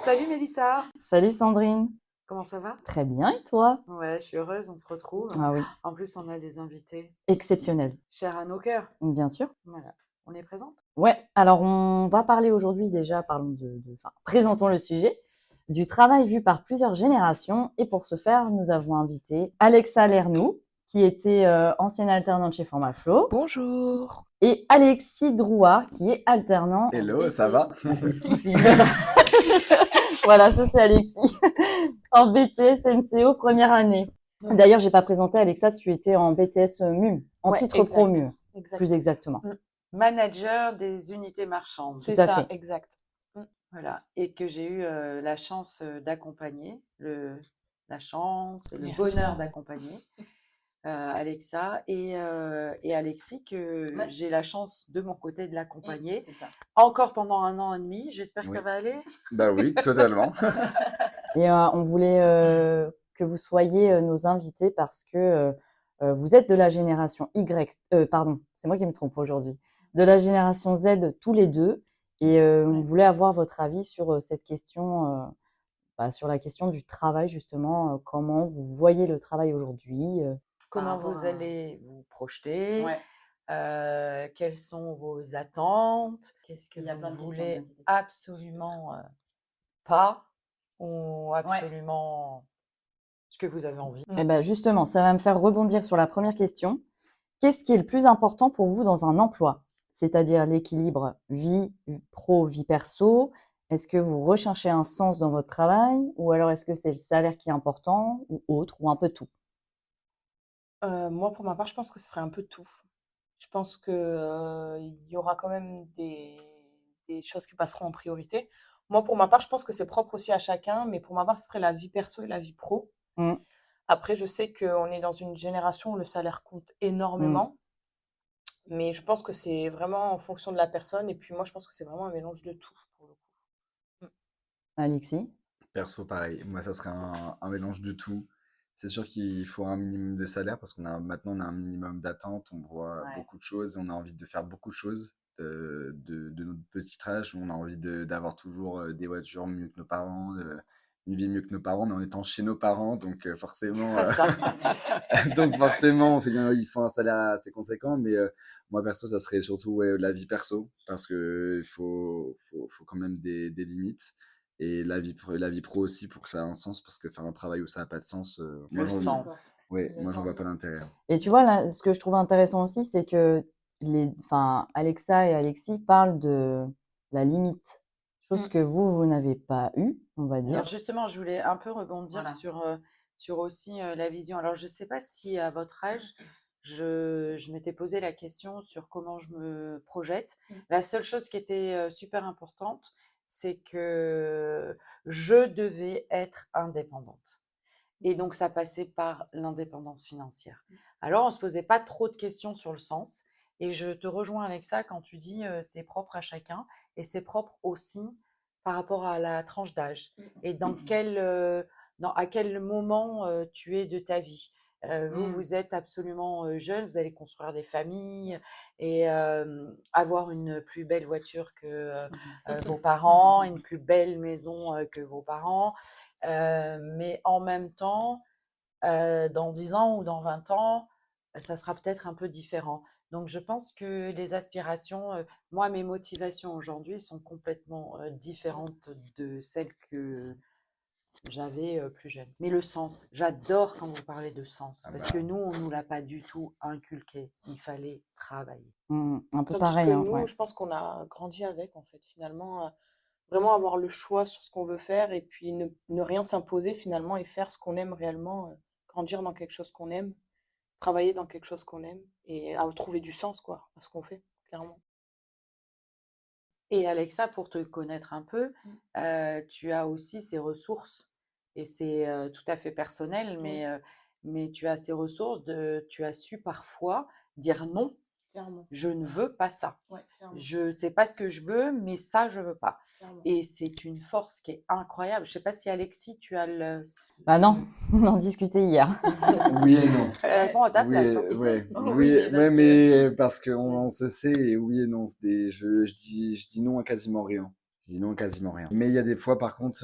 Salut Mélissa, Salut Sandrine, comment ça va? très bien et toi? Ouais, je suis heureuse, on se retrouve. Ah oui, En plus, on a des invités exceptionnel, chers à nos cœurs. bien sûr. Voilà, on les présente? Ouais, alors on va parler aujourd'hui déjà, présentons le sujet, du travail vu par plusieurs générations. Et pour ce faire, nous avons invité Alexa Lernoux, qui était ancienne alternante chez Formaflo, Bonjour. et Alexis Drouat, qui est alternant. Hello, ça va? Voilà, ça c'est Alexis, en BTS MCO première année. D'ailleurs, j'ai pas présenté Alexa, tu étais en BTS MUM, en Ouais, titre exact, promu, exact. plus exactement. Manager des unités marchandes. C'est Tout à ça, fait. exact. Voilà, et que j'ai eu la chance d'accompagner, la chance et le Merci. bonheur d'accompagner Alexa et Alexis, que j'ai la chance de mon côté de l'accompagner. C'est ça. Encore pendant 1 an et demi, j'espère que Oui. ça va aller. Bah oui, totalement. Et on voulait que vous soyez nos invités parce que vous êtes de la génération Y, pardon, c'est moi qui me trompe aujourd'hui, de la génération Z tous les deux. Et on voulait avoir votre avis sur cette question, sur la question du travail justement, comment vous voyez le travail aujourd'hui. Comment rapport vous à- allez vous projeter? Ouais. Quelles sont vos attentes? Qu'est-ce que Il y a vous plein de questions, voulez vous inquiétez pas. absolument pas ou absolument ce que vous avez envie? Eh ben justement, ça va me faire rebondir sur la première question. Qu'est-ce qui est le plus important pour vous dans un emploi? C'est-à-dire l'équilibre vie pro, vie perso. Est-ce que vous recherchez un sens dans votre travail ou alors est-ce que c'est le salaire qui est important ou autre ou un peu tout? Moi, pour ma part, je pense que ce serait un peu tout. Je pense que, il y aura quand même des choses qui passeront en priorité. Moi, pour ma part, je pense que c'est propre aussi à chacun, mais pour ma part, ce serait la vie perso et la vie pro. Mmh, Après, je sais qu'on est dans une génération où le salaire compte mmh. énormément, mais je pense que c'est vraiment en fonction de la personne. Et puis moi, je pense que c'est vraiment un mélange de tout, pour le coup. Alexis? Perso, pareil. Moi, ça serait un mélange de tout. C'est sûr qu'il faut un minimum de salaire parce maintenant on a un minimum d'attente. On voit Ouais. beaucoup de choses. On a envie de faire beaucoup de choses de notre petit âge. On a envie d'avoir toujours des voitures mieux que nos parents, une vie mieux que nos parents, mais en étant chez nos parents. Donc forcément, donc forcément, il faut un salaire assez conséquent. Mais moi, perso, ça serait surtout ouais, la vie perso parce que faut quand même des limites. Et la vie pro aussi pour que ça ait un sens, parce que faire un travail où ça n'a pas de sens, moi, Le sens. moi, j'en vois pas d'intérêt. Et tu vois, là, ce que je trouve intéressant aussi, c'est que Alexa et Alexis parlent de la limite, chose que vous n'avez pas eu, on va dire. Alors justement, je voulais un peu rebondir Voilà. sur aussi la vision. Alors je ne sais pas si à votre âge, je m'étais posé la question sur comment je me projette. La seule chose qui était super importante, c'est que je devais être indépendante. Et donc ça passait par l'indépendance financière. Alors on ne se posait pas trop de questions sur le sens. Et je te rejoins Alexa quand tu dis c'est propre à chacun et c'est propre aussi par rapport à la tranche d'âge et à quel moment tu es de ta vie. Vous êtes absolument jeune, vous allez construire des familles et avoir une plus belle voiture que vos parents, une plus belle maison que vos parents. Mais en même temps, dans 10 ans ou dans 20 ans, ça sera peut-être un peu différent. Donc je pense que les aspirations, moi, mes motivations aujourd'hui sont complètement différentes de celles que j'avais plus jeune. Mais le sens, j'adore quand vous parlez de sens, Ah parce bah, que nous, on ne nous l'a pas du tout inculqué. Il fallait travailler. Un peu Tandis pareil, que hein, nous, ouais. je pense qu'on a grandi avec, en fait, finalement, vraiment avoir le choix sur ce qu'on veut faire et puis ne rien s'imposer finalement et faire ce qu'on aime réellement, grandir dans quelque chose qu'on aime, travailler dans quelque chose qu'on aime et à trouver du sens, quoi, à ce qu'on fait, clairement. Et Alexa, pour te connaître un peu, tu as aussi ces ressources, et c'est tout à fait personnel, Oui. mais tu as ces ressources, tu as su parfois dire non Clairement. Je ne veux pas ça. Ouais, clairement. Je sais pas ce que je veux, mais ça, je veux pas. Clairement. Et c'est une force qui est incroyable. Je sais pas si Alexis, tu as le... Bah non, on en discutait hier. Oui et non. Bon, à ta Oui, place. Hein. ouais, Oh oui, oui, parce ouais, que- mais parce qu'on se sait, et oui et non. Je dis non à quasiment rien. Je dis non à quasiment rien. Mais il y a des fois, par contre,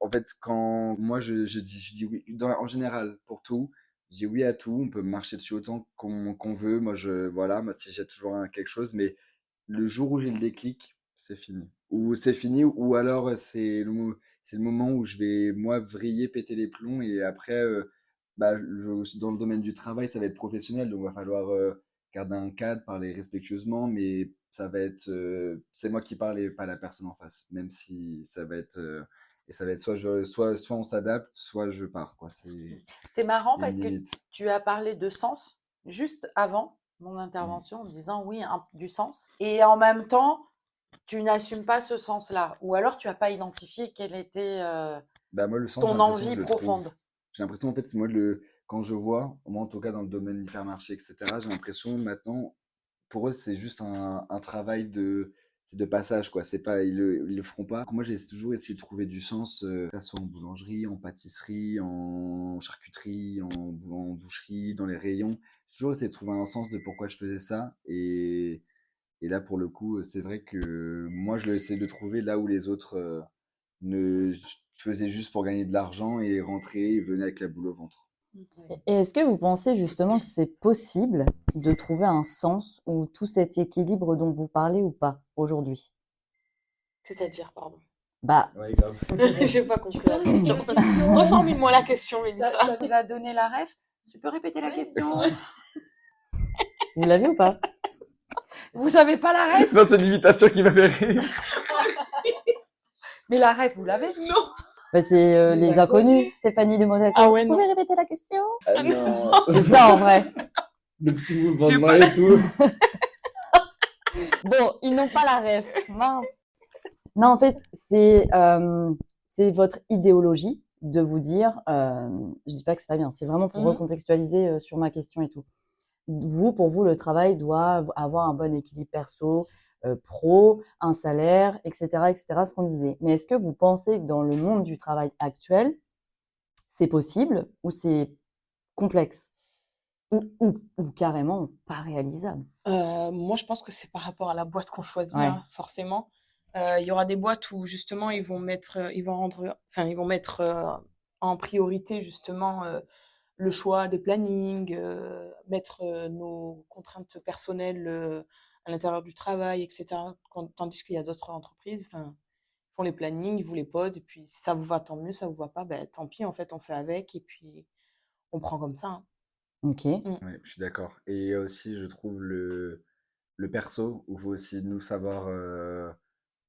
en fait, quand moi je dis oui, en général, pour tout, je dis oui à tout. On peut marcher dessus autant qu'on veut. Voilà, moi, si j'ai toujours quelque chose, mais le jour où j'ai le déclic, c'est fini. Ou c'est fini, ou alors c'est le moment où je vais, moi, vriller, péter les plombs, et après, bah, dans le domaine du travail, ça va être professionnel, donc il va falloir garder un cadre, parler respectueusement, mais ça va être, c'est moi qui parle et pas la personne en face, même si ça va être, et ça va être soit on s'adapte, soit je pars, quoi. C'est marrant Il y a une parce que limite. tu as parlé de sens juste avant mon intervention en disant oui, du sens. Et en même temps, tu n'assumes pas ce sens-là. Ou alors tu n'as pas identifié quelle était Bah, moi, le sens, j'ai ton l'impression que envie je le trouve. profonde. J'ai l'impression, en fait, moi, quand je vois, moi, en tout cas, dans le domaine hypermarché, etc., j'ai l'impression maintenant, pour eux, c'est juste un travail c'est de passage, quoi. C'est pas, ils le feront pas. Moi, j'ai toujours essayé de trouver du sens, que ça soit en boulangerie, en pâtisserie, en charcuterie, en boucherie, dans les rayons. J'ai toujours essayé de trouver un sens de pourquoi je faisais ça. Et là, pour le coup, c'est vrai que moi, je l'essaie de trouver là où les autres, ne faisaient juste pour gagner de l'argent et rentrer et venaient avec la boule au ventre. Et est-ce que vous pensez justement que c'est possible de trouver un sens ou tout cet équilibre dont vous parlez ou pas aujourd'hui? C'est-à-dire, pardon. Bah, Ouais, grave. J'ai pas compris la répéter question. la question Reformule-moi la question, Mélissa. Ça vous a donné la ref? Tu peux répéter la question? vous l'avez ou pas? Vous avez pas la ref? Non, c'est l'imitation qui m'a fait rire. Mais la ref, vous l'avez? Non. Bah, c'est Les les inconnus, Stéphanie de Monaco. Ah ouais, Vous non. pouvez répéter la question? Ah non. C'est ça en vrai. Le petit mouvement J'ai de pas main et tout. Bon, ils n'ont pas la ref. Mince. Non, en fait, c'est votre idéologie de vous dire, je dis pas que c'est pas bien, c'est vraiment pour Mhm. recontextualiser sur ma question et tout. Vous, pour vous, le travail doit avoir un bon équilibre perso, pro, un salaire, etc., etc., ce qu'on disait. Mais est-ce que vous pensez que dans le monde du travail actuel, c'est possible ou c'est complexe ou carrément pas réalisable? Moi, je pense que c'est par rapport à la boîte qu'on choisit, Ouais. hein, forcément. Il y aura des boîtes où justement ils vont mettre en priorité justement le choix des plannings, mettre nos contraintes personnelles à l'intérieur du travail, etc. Tandis qu'il y a d'autres entreprises, enfin, ils font les plannings, ils vous les posent, et puis si ça vous va, tant mieux, ça vous va pas, ben tant pis, en fait, on fait avec, et puis on prend comme ça, hein. Ok. Mm. Ouais, je suis d'accord. Et aussi, je trouve le perso, où il faut aussi nous savoir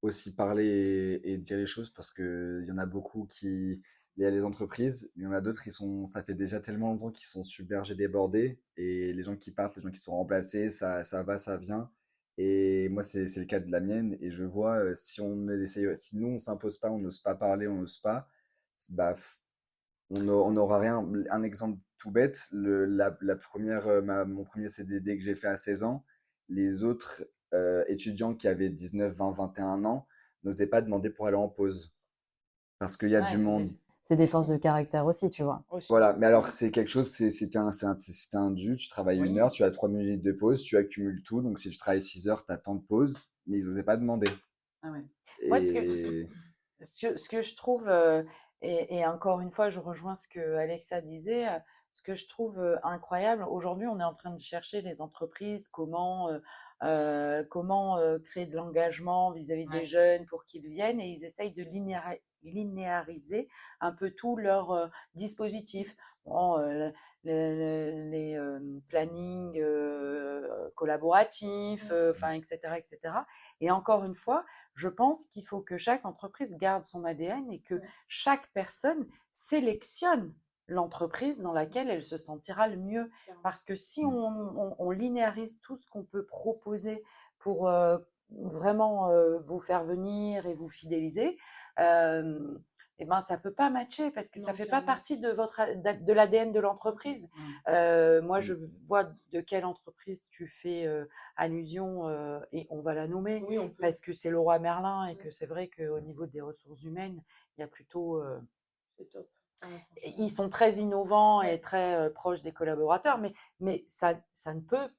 aussi parler et dire les choses, parce que il y en a beaucoup il y a les entreprises, il y en a d'autres, ça fait déjà tellement longtemps qu'ils sont submergés, débordés, et les gens qui partent, les gens qui sont remplacés, ça va, ça vient. Et moi, c'est le cas de la mienne, et je vois, si nous, on s'impose pas, on n'ose pas parler, on n'ose pas, bah, on n'aura rien. Un exemple tout bête, la première, mon premier CDD que j'ai fait à 16 ans, les autres étudiants qui avaient 19, 20, 21 ans n'osaient pas demander pour aller en pause. Parce qu'il y a Ouais, du monde. C'est des forces de caractère aussi, tu vois. Aussi. Voilà, mais alors c'est quelque chose, c'était un dû, tu travailles Oui. 1 heure, tu as 3 minutes de pause, tu accumules tout, donc si tu travailles 6 heures, tu as tant de pause, mais ils n'osaient pas demander. Ah ouais. Moi, Et ce que je trouve, et encore une fois, je rejoins ce que Alexa disait, ce que je trouve incroyable, aujourd'hui, on est en train de chercher les entreprises, comment créer de l'engagement vis-à-vis des Ouais. jeunes pour qu'ils viennent, et ils essayent de linéariser un peu tout leur dispositif. Bon, les plannings collaboratifs, enfin, etc., etc. Et encore une fois, je pense qu'il faut que chaque entreprise garde son ADN et que chaque personne sélectionne l'entreprise dans laquelle elle se sentira le mieux. Parce que si on linéarise tout ce qu'on peut proposer pour vraiment vous faire venir et vous fidéliser, eh ben, ça peut pas matcher parce que ça Non, fait pas clairement. partie de l'ADN de l'entreprise. Moi, je vois de quelle entreprise tu fais allusion et on va la nommer Oui, on peut. parce que c'est Leroy Merlin et que c'est vrai qu'au niveau des ressources humaines, il y a plutôt C'est top. ils sont très innovants et Ouais. très proches des collaborateurs, mais ça ne peut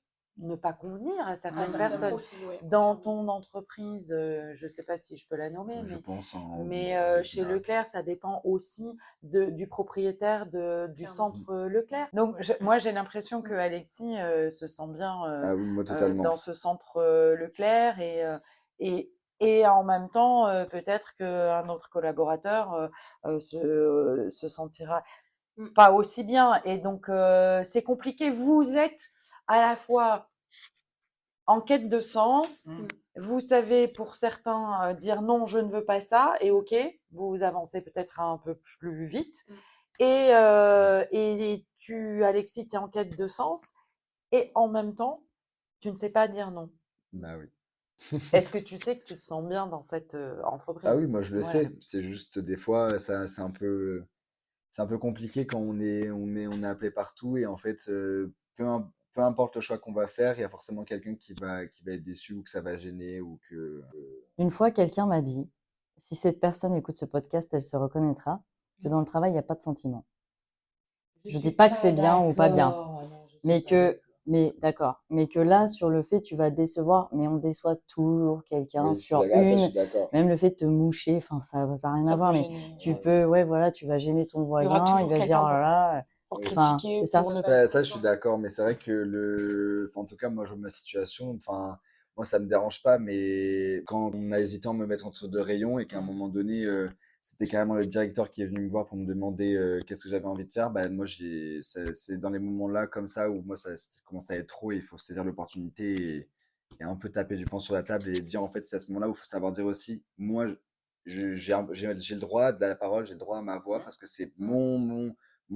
ne pas convenir à Un certaines certain personnes. profil, ouais, Dans clairement. ton entreprise, je ne sais pas si je peux la nommer, Je pense en mais chez général. Leclerc, ça dépend aussi du propriétaire du Clairement. centre Leclerc. Donc, moi, j'ai l'impression que Alexis se sent bien Ah oui, moi totalement. dans ce centre Leclerc et, et en même temps, peut-être qu'un autre collaborateur se sentira Mm. pas aussi bien. Et donc, c'est compliqué. Vous êtes à la fois en quête de sens. Vous savez, pour certains, dire non, je ne veux pas ça, et ok, vous avancez peut-être un peu plus vite. Et Alexis, tu es en quête de sens, et en même temps, tu ne sais pas dire non. Bah oui. Est-ce que tu sais que tu te sens bien dans cette entreprise? Ah oui, moi je le Voilà. sais. C'est juste des fois, ça, c'est un peu compliqué quand on est appelé partout et en fait, peu importe le choix qu'on va faire, il y a forcément quelqu'un qui va être déçu ou que ça va gêner ou que. Une fois, quelqu'un m'a dit, si cette personne écoute ce podcast, elle se reconnaîtra, que dans le travail, il n'y a pas de sentiment. Je dis pas que c'est bien ou pas bien, mais d'accord, mais que là, sur le fait, tu vas décevoir, mais on déçoit toujours quelqu'un Oui, je suis sur d'accord, ça, je une, suis d'accord. même le fait de te moucher, enfin, ça a rien à Ça voir, peut mais gêner. tu Ouais. peux, ouais, voilà, tu vas gêner ton Il y aura voisin, il toujours va dire, quelqu'un oh là là, pour Oui. enfin, critiquer, c'est ça. pour ne pas Ça, être ça, je suis content. d'accord, mais c'est vrai que enfin, en tout cas, moi, je vois ma situation. Enfin, moi, ça me dérange pas, mais quand on a hésité à me mettre entre deux rayons et qu'à un moment donné, c'était carrément le directeur qui est venu me voir pour me demander qu'est-ce que j'avais envie de faire, bah, moi, c'est dans les moments-là comme ça où moi, ça commence à être trop et il faut saisir l'opportunité et un peu taper du poing sur la table et dire, en fait, c'est à ce moment-là où il faut savoir dire aussi, moi, j'ai le droit de la parole, j'ai le droit à ma voix parce que c'est mon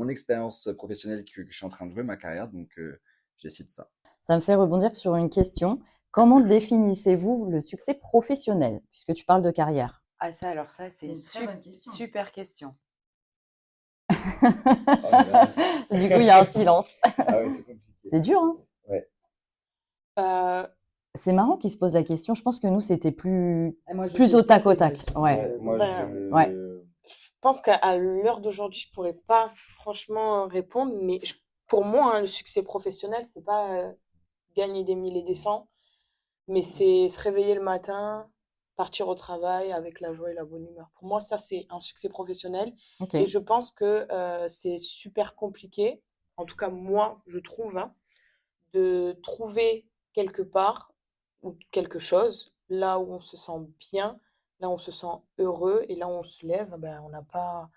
expérience professionnelle que je suis en train de jouer, ma carrière, donc je décide ça. Ça me fait rebondir sur une question. Comment définissez-vous le succès professionnel, puisque tu parles de carrière? Ah ça, alors ça, c'est une très bonne question. super question. Oh là là. Du coup, il y a un silence. Ah ouais, c'est compliqué. C'est dur, hein? Ouais. Euh, C'est marrant qu'ils se posent la question. Je pense que nous, c'était plus Moi, je plus sais au ce que tac au c'est, tac. le Ouais. succès. Moi, Ouais. je pense qu'à l'heure d'aujourd'hui, je pourrais pas franchement répondre, mais pour moi, hein, le succès professionnel, c'est pas gagner des milliers et des cents, mais c'est se réveiller le matin, partir au travail avec la joie et la bonne humeur. Pour moi, ça, c'est un succès professionnel. Ok. Et je pense que c'est super compliqué, en tout cas moi, je trouve, hein, de trouver quelque part ou quelque chose là où on se sent bien, là où on se sent heureux et là où on se lève, ben, on n'a pas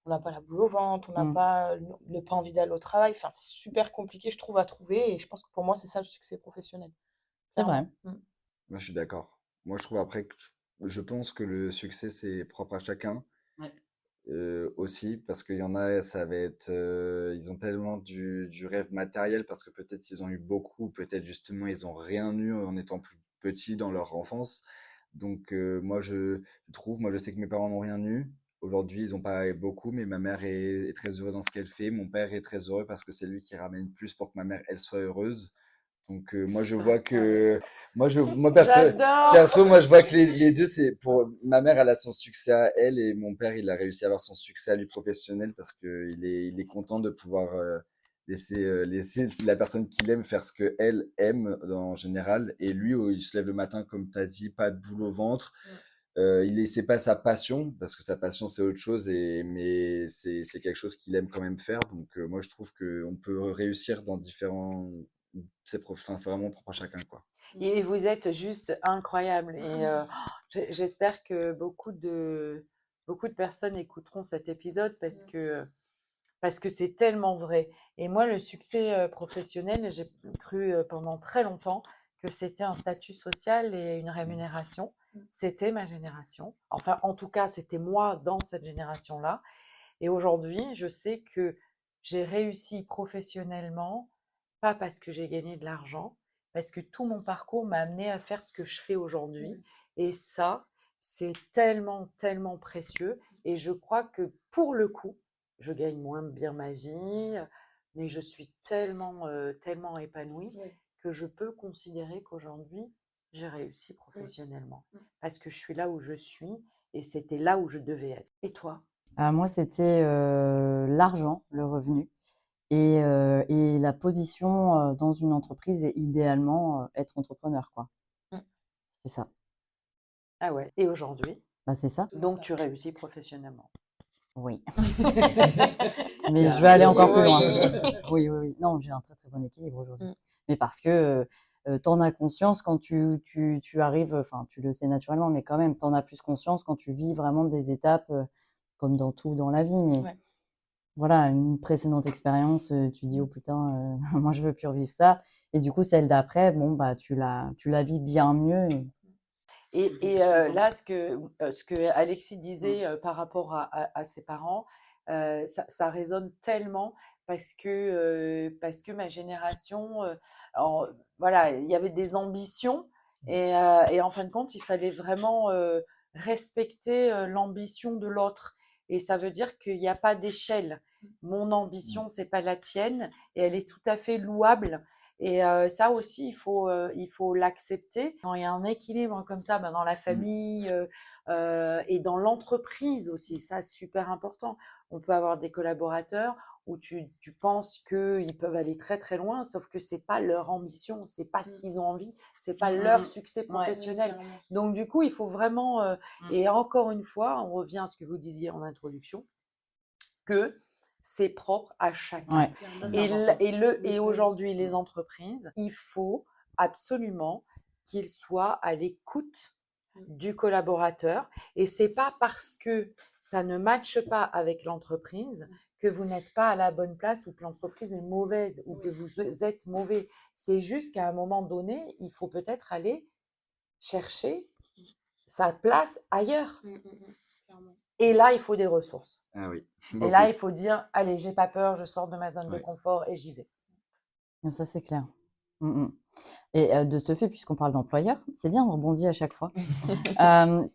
la boule au ventre, on n'a Mm. pas, ne pas envie d'aller au travail. Enfin, c'est super compliqué, je trouve, à trouver et je pense que pour moi, c'est ça le succès professionnel. C'est vrai. Clairement. moi, je suis d'accord. Moi, je trouve après que je pense que le succès, c'est propre à chacun. Ouais. Aussi, parce qu'il y en a, ça va être, ils ont tellement du rêve matériel parce que peut-être ils ont eu beaucoup, peut-être justement ils ont rien eu en étant plus petits dans leur enfance. Donc moi je trouve, moi je sais que mes parents n'ont rien eu. Aujourd'hui ils ont pas beaucoup, mais ma mère est très heureuse dans ce qu'elle fait. Mon père est très heureux parce que c'est lui qui ramène plus pour que ma mère elle soit heureuse. Donc moi je vois que J'adore! perso moi je vois que les deux c'est pour ma mère elle a son succès à elle et mon père il a réussi à avoir son succès à lui professionnel parce que il est content de pouvoir laisser la personne qu'il aime faire ce que elle aime en général et lui il se lève le matin comme tu as dit pas de boule au ventre. C'est pas sa passion parce que sa passion c'est autre chose mais c'est quelque chose qu'il aime quand même faire donc moi je trouve que on peut réussir dans différents enfin, c'est vraiment propre à chacun quoi. Et vous êtes juste incroyable. Et j'espère que beaucoup de personnes écouteront cet épisode parce que c'est tellement vrai. Et moi, le succès professionnel, j'ai cru pendant très longtemps que c'était un statut social et une rémunération. C'était ma génération. Enfin, en tout cas, c'était moi dans cette génération-là. Et aujourd'hui, je sais que j'ai réussi professionnellement, pas parce que j'ai gagné de l'argent, parce que tout mon parcours m'a amené à faire ce que je fais aujourd'hui. Et ça, c'est tellement, tellement précieux. Et je crois que pour le coup, je gagne moins bien ma vie, mais je suis tellement épanouie Oui. que je peux considérer qu'aujourd'hui, j'ai réussi professionnellement. Mm. Parce que je suis là où je suis et c'était là où je devais être. Et toi? Moi, c'était l'argent, le revenu et la position dans une entreprise et idéalement être entrepreneur, quoi. Mm. C'est ça. Ah ouais. Et aujourd'hui? Bah, c'est ça. Donc tu réussis professionnellement. Oui. Mais je vais aller encore plus loin. Oui, oui, oui. Non, j'ai un très très bon équilibre aujourd'hui. Mm. Mais parce que t'en as conscience quand tu arrives, enfin tu le sais naturellement, mais quand même t'en as plus conscience quand tu vis vraiment des étapes comme dans tout dans la vie. Mais Ouais. voilà, une précédente expérience, tu dis oh putain, moi je veux plus revivre ça. Et du coup celle d'après, bon bah tu la vis bien mieux. Et là, ce que Alexis disait par rapport à ses parents, ça résonne tellement parce que ma génération, alors, voilà, il y avait des ambitions et en fin de compte, il fallait vraiment respecter l'ambition de l'autre. Et ça veut dire qu'il n'y a pas d'échelle. Mon ambition, c'est pas la tienne et elle est tout à fait louable. Et ça aussi, il faut l'accepter. Quand il y a un équilibre comme ça, dans la famille et dans l'entreprise aussi, ça c'est super important. On peut avoir des collaborateurs où tu penses qu'ils peuvent aller très très loin, sauf que c'est pas leur ambition, c'est pas ce qu'ils ont envie, c'est pas leur succès professionnel. Donc du coup, il faut vraiment, et encore une fois, on revient à ce que vous disiez en introduction, que c'est propre à chacun. Ouais. Et aujourd'hui, les entreprises, il faut absolument qu'ils soient à l'écoute du collaborateur. Et c'est pas parce que ça ne matche pas avec l'entreprise que vous n'êtes pas à la bonne place ou que l'entreprise est mauvaise ou que vous êtes mauvais. C'est juste qu'à un moment donné, il faut peut-être aller chercher sa place ailleurs. Clairement. Et là, il faut des ressources. Ah oui. Et là, il faut dire, allez, j'ai pas peur, je sors de ma zone de confort et j'y vais. Ça c'est clair. Et de ce fait, puisqu'on parle d'employeur, c'est bien, on rebondit à chaque fois.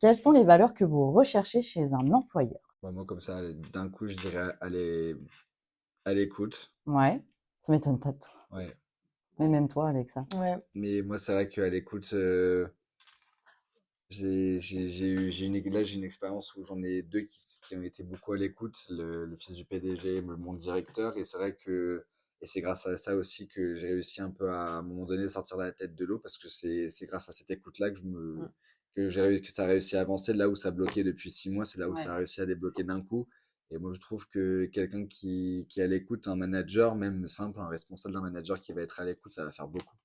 Quelles sont les valeurs que vous recherchez chez un employeur? Moi, comme ça, d'un coup, je dirais à l'écoute. Ouais, ça m'étonne pas de toi. Ouais. Mais même toi, Alexa. Ouais. Mais moi, c'est vrai qu'à l'écoute, j'ai une expérience où j'en ai deux qui ont été beaucoup à l'écoute, le fils du PDG, mon directeur, et c'est vrai que et c'est grâce à ça aussi que j'ai réussi un peu à un moment donné sortir la tête de l'eau parce que c'est grâce à cette écoute-là que ça a réussi à avancer. Là où ça bloquait depuis 6 mois, c'est là où ça a réussi à débloquer d'un coup. Et moi, je trouve que quelqu'un qui est à l'écoute, un manager, même simple, un responsable d'un manager qui va être à l'écoute, ça va faire beaucoup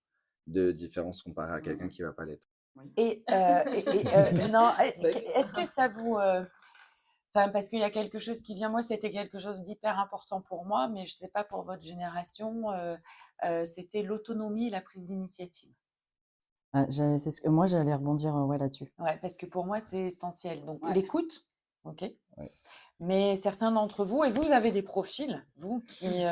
de différence comparé à quelqu'un qui va pas l'être. Et non, est-ce que ça vous... Enfin, parce qu'il y a quelque chose qui vient, moi, c'était quelque chose d'hyper important pour moi, mais je sais pas pour votre génération, c'était l'autonomie et la prise d'initiative. C'est ce que moi j'allais rebondir là-dessus. Ouais, parce que pour moi, c'est essentiel. Donc, l'écoute, ok. Ouais. Mais certains d'entre vous, et vous avez des profils, vous, qui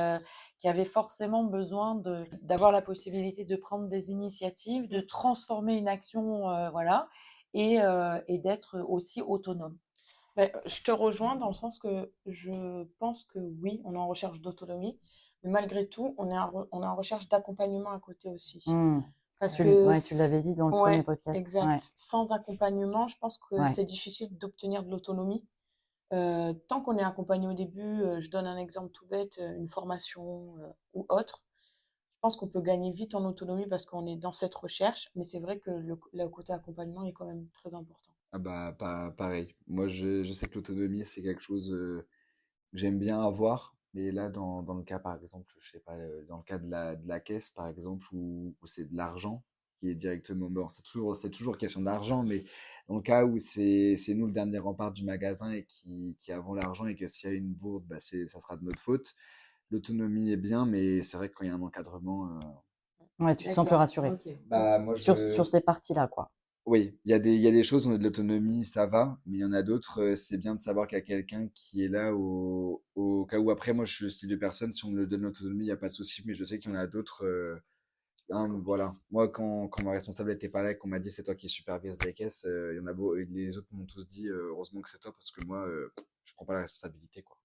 avez forcément besoin d'avoir la possibilité de prendre des initiatives, de transformer une action, voilà, et d'être aussi autonome. Je te rejoins dans le sens que je pense que oui, on est en recherche d'autonomie, mais malgré tout, on est en recherche d'accompagnement à côté aussi. Parce que tu l'avais dit dans le premier podcast. Exact. Ouais. Sans accompagnement, je pense que c'est difficile d'obtenir de l'autonomie. Tant qu'on est accompagné au début, je donne un exemple tout bête, une formation ou autre, je pense qu'on peut gagner vite en autonomie parce qu'on est dans cette recherche, mais c'est vrai que le côté accompagnement est quand même très important. Ah bah, pareil. Moi, je sais que l'autonomie, c'est quelque chose que j'aime bien avoir. Et là, dans le cas, par exemple, je sais pas, dans le cas de la caisse, par exemple, où c'est de l'argent qui est directement... Bon, c'est toujours question d'argent, mais dans le cas où c'est nous le dernier rempart du magasin et qui avons l'argent et que s'il y a une bourde, bah, ça sera de notre faute. L'autonomie est bien, mais c'est vrai que quand il y a un encadrement... Ouais, tu te sens plus rassuré. Bah, moi, Sur ces parties-là, quoi. Oui, il y a des choses, on a de l'autonomie, ça va, mais il y en a d'autres, c'est bien de savoir qu'il y a quelqu'un qui est là au cas où. Après, moi, je suis le style de personne, si on me le donne l'autonomie, il n'y a pas de souci, mais je sais qu'il y en a d'autres Voilà. Moi, quand ma responsable n'était pas là et qu'on m'a dit c'est toi qui supervise les caisses, il y en a les autres m'ont tous dit heureusement que c'est toi parce que moi, je prends pas la responsabilité, quoi.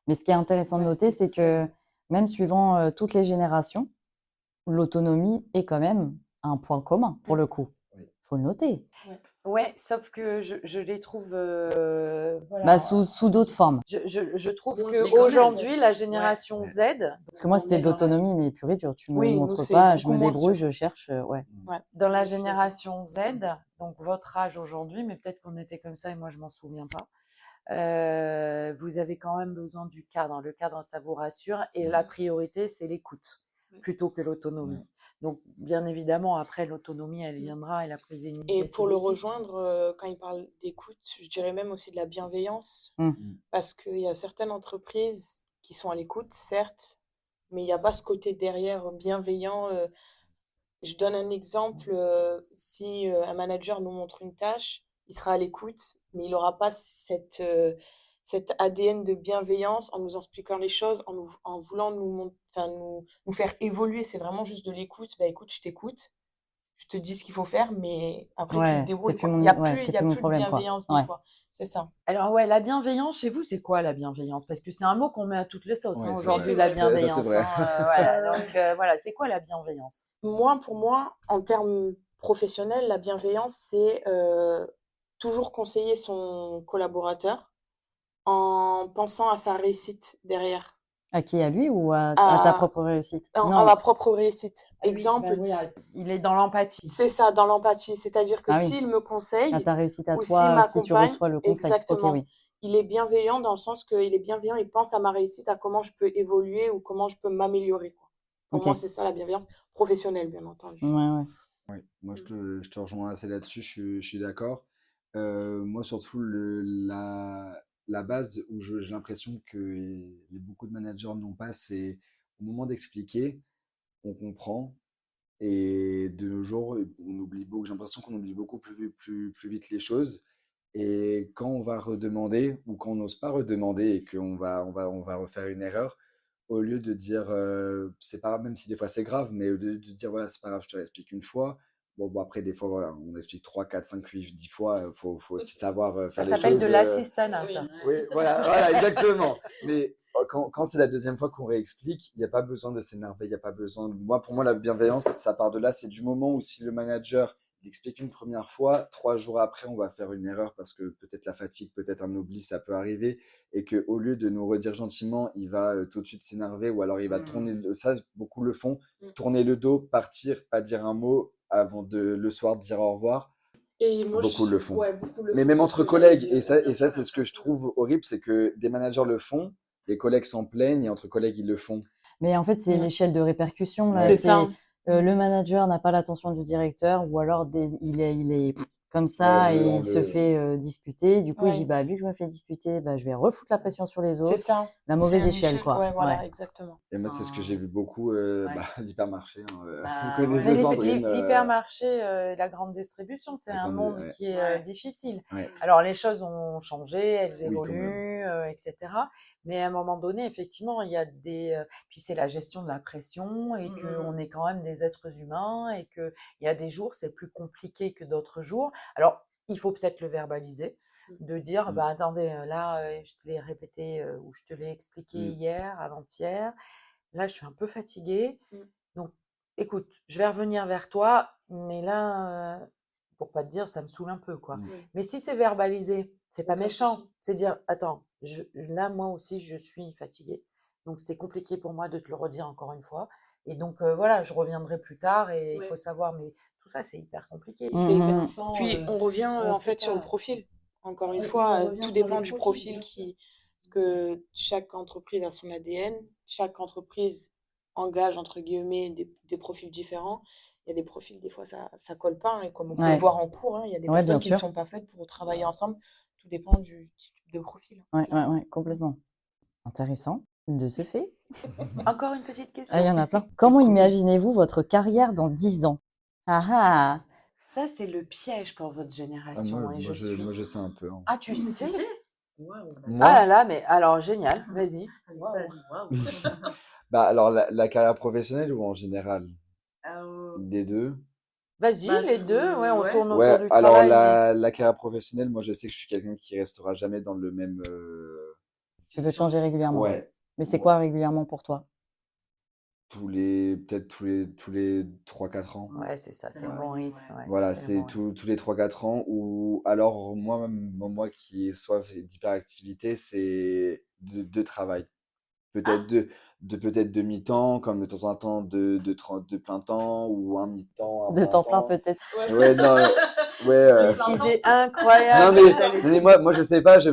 Mais ce qui est intéressant de noter, c'est que même suivant toutes les générations, l'autonomie est quand même un point commun pour le coup. Oui. Faut le noter. Ouais, sauf que je les trouve, voilà. Bah, sous d'autres formes. Je trouve Moi, c'est qu'aujourd'hui, la génération Z, Parce que moi, c'était de l'autonomie, mais purée dure. Tu me Oui, nous, montres c'est pas, je beaucoup me moins débrouille, sûr. je cherche. Ouais. dans la génération Z, donc votre âge aujourd'hui, mais peut-être qu'on était comme ça et moi je m'en souviens pas. Vous avez quand même besoin du cadre. Le cadre, ça vous rassure et la priorité, c'est l'écoute plutôt que l'autonomie. Donc, bien évidemment, après, l'autonomie, elle viendra et la prise d'initiative Et pour le aussi. rejoindre, quand il parle d'écoute, je dirais même aussi de la bienveillance, Mm. parce qu'il y a certaines entreprises qui sont à l'écoute, certes, mais il n'y a pas ce côté derrière bienveillant. Je donne un exemple, si un manager nous montre une tâche, il sera à l'écoute, mais il n'aura pas cet ADN de bienveillance en nous expliquant les choses, en voulant nous faire évoluer. C'est vraiment juste de l'écoute. Bah écoute, je t'écoute, je te dis ce qu'il faut faire, mais après tu te Ouais, débrouilles, t'es quoi. plus Il n'y a mon, ouais, plus, t'es il y a plus mon plus de problème, quoi. bienveillance des Ouais. fois. C'est ça. Alors, ouais, la bienveillance, chez vous, c'est quoi la bienveillance? Parce que c'est un mot qu'on met à toutes les sauces Ouais, c'est aujourd'hui, vrai. la Ça, c'est bienveillance. vrai. Voilà, donc, voilà, c'est quoi la bienveillance? Pour moi, en termes professionnels, la bienveillance, c'est toujours conseiller son collaborateur en pensant à sa réussite derrière, À qui? À lui ou à ta à, propre réussite? à Non. ma propre réussite. Ah oui, Exemple, oui, il est dans l'empathie. c'est ça, dans l'empathie. C'est-à-dire que Ah oui. s'il me À conseille ta réussite à ou s'il toi, si tu m'accompagne, reçois le conseil. exactement, Ok, oui. il est bienveillant dans le sens qu'il est bienveillant, il pense à ma réussite, à comment je peux évoluer ou comment je peux m'améliorer, quoi. Pour Ok. moi, c'est ça la bienveillance professionnelle, bien entendu. Ouais. Oui, moi je te rejoins assez là-dessus, je suis d'accord. Moi surtout la base où j'ai l'impression que beaucoup de managers n'ont pas, c'est au moment d'expliquer, on comprend et de nos jours, on oublie beaucoup, j'ai l'impression qu'on oublie beaucoup plus vite les choses. Et quand on va redemander ou quand on n'ose pas redemander et on va refaire une erreur, au lieu de dire c'est pas grave, même si des fois c'est grave, mais au lieu de dire voilà, c'est pas grave, je te l'explique une fois. Bon, après, des fois, voilà, on explique 3 4 5 8 10 fois. Faut aussi savoir Ça faire les s'appelle choses. de l'assistanat, ça. Oui, voilà, exactement. Mais quand c'est la deuxième fois qu'on réexplique, il n'y a pas besoin de s'énerver, il n'y a pas besoin. Pour moi, la bienveillance, ça part de là. C'est du moment où si le manager il explique une première fois, 3 jours après, on va faire une erreur parce que peut-être la fatigue, peut-être un oubli, ça peut arriver. Et qu'au lieu de nous redire gentiment, il va tout de suite s'énerver ou alors il va tourner. Ça, beaucoup le font. Tourner le dos, partir, pas dire un mot avant de le soir dire au revoir. Et moi, Beaucoup le font. ouais, beaucoup le Mais font, même c'est entre ce que collègues, j'allais et dire. ça c'est ce que je trouve horrible, c'est que des managers le font, les collègues s'en plaignent, et entre collègues, ils le font. Mais en fait, c'est Mm. l'échelle de répercussion, là. C'est ça. Le manager n'a pas l'attention du directeur, ou alors il est comme ça Ouais, et il se fait disputer. Du coup, il Ouais. dit, bah, vu que je me fais disputer, bah, je vais refoutre la pression sur les C'est autres. ça. La C'est mauvaise une échelle, quoi. Ouais, voilà, Ouais. exactement. Et moi, c'est ce que j'ai vu beaucoup, l'hypermarché. Hein, vous Mais connaissez Sandrine. l'hypermarché, la grande distribution, c'est La un grande- monde ouais. qui est Ouais. difficile. Ouais. Alors, les choses ont changé, elles Oui, quand évoluent, etc. Mais à un moment donné, effectivement, il y a puis c'est la gestion de la pression et qu'on est quand même des êtres humains et qu'il y a des jours, c'est plus compliqué que d'autres jours. Alors, il faut peut-être le verbaliser, de dire, bah attendez, là, je te l'ai répété ou je te l'ai expliqué hier, avant-hier. Là, je suis un peu fatiguée. Donc, écoute, je vais revenir vers toi, mais là, pour pas te dire, ça me saoule un peu, quoi. Mais si c'est verbalisé, c'est pas méchant. C'est dire, attends, là, moi aussi, je suis fatiguée. Donc, c'est compliqué pour moi de te le redire encore une fois. Et donc, voilà, je reviendrai plus tard et il faut savoir, mais tout ça, c'est hyper compliqué. C'est hyper. L'instant, Puis on revient en sait fait sur le pas. profil. Encore une Oui, fois, on revient tout sur dépend les du profils, profil bien sûr. parce que chaque entreprise a son ADN, chaque entreprise engage entre guillemets des profils différents. Il y a des profils, des fois ça colle pas, hein, et comme on peut le Ouais. voir en cours, hein, il y a des Ouais, personnes bien qui ne sûr. sont pas faites pour travailler ensemble. Tout dépend du type de profil. Ouais, complètement. Intéressant. De ce fait. Encore une petite question. Ah, il y en a plein. Comment imaginez-vous votre carrière dans 10 ans? Ah ah! Ça, c'est le piège pour votre génération. Moi, et je suis. moi, je sais un peu. Hein. Ah, tu sais? Moi, Ah là là, mais alors génial, vas-y. bah alors la carrière professionnelle ou en général? Des deux. Vas-y, les deux, ouais, on tourne autour Ouais, du alors travail. mais- la carrière professionnelle, moi je sais que je suis quelqu'un qui restera jamais dans le même. Tu veux changer régulièrement. Ouais, Mais c'est ouais. quoi régulièrement pour toi? Peut-être tous les 3-4 ans. Ouais, c'est ça, c'est le bon rythme. Ouais, Voilà, c'est le c'est bon rythme. tous les 3-4 ans. Ou alors, moi qui ai soif d'hyperactivité, c'est de travail. Peut-être peut-être de mi-temps, comme de temps en temps de plein temps, ou un mi-temps, un De plein temps plein temps. peut-être. Ouais, non, ouais. Idée Non, incroyable, mais, cette non, mais Alexis. moi je sais pas, je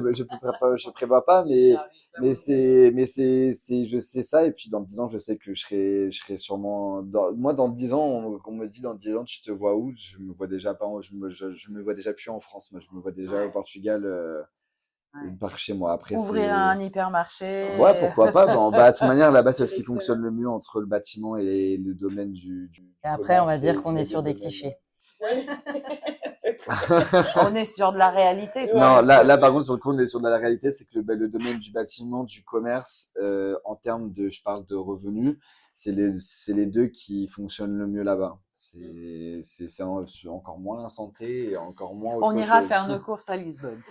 prévois pas, je sais ça, et puis dans 10 ans, je sais que je serai sûrement, moi, dans 10 ans, on me dit dans 10 ans, tu te vois où? Je me vois déjà pas, je me vois déjà plus en France, moi, je me vois déjà au Portugal, par chez moi. Après, Ouvrir un hypermarché. ouais, pourquoi pas, bah, de toute manière, là-bas, c'est ce qui fonctionne le mieux entre le bâtiment et le domaine du Et après, on va commerce, dire qu'on c'est est les sur deux des domaines. clichés. On est sur de la réalité. pour Non, le là, coup. là, par contre, sur le coup, on est sur de la réalité, c'est que le domaine du bâtiment, du commerce, en termes je parle de revenus, c'est les deux qui fonctionnent le mieux là-bas. C'est encore moins la santé et encore moins On autre ira chose. faire nos courses à Lisbonne.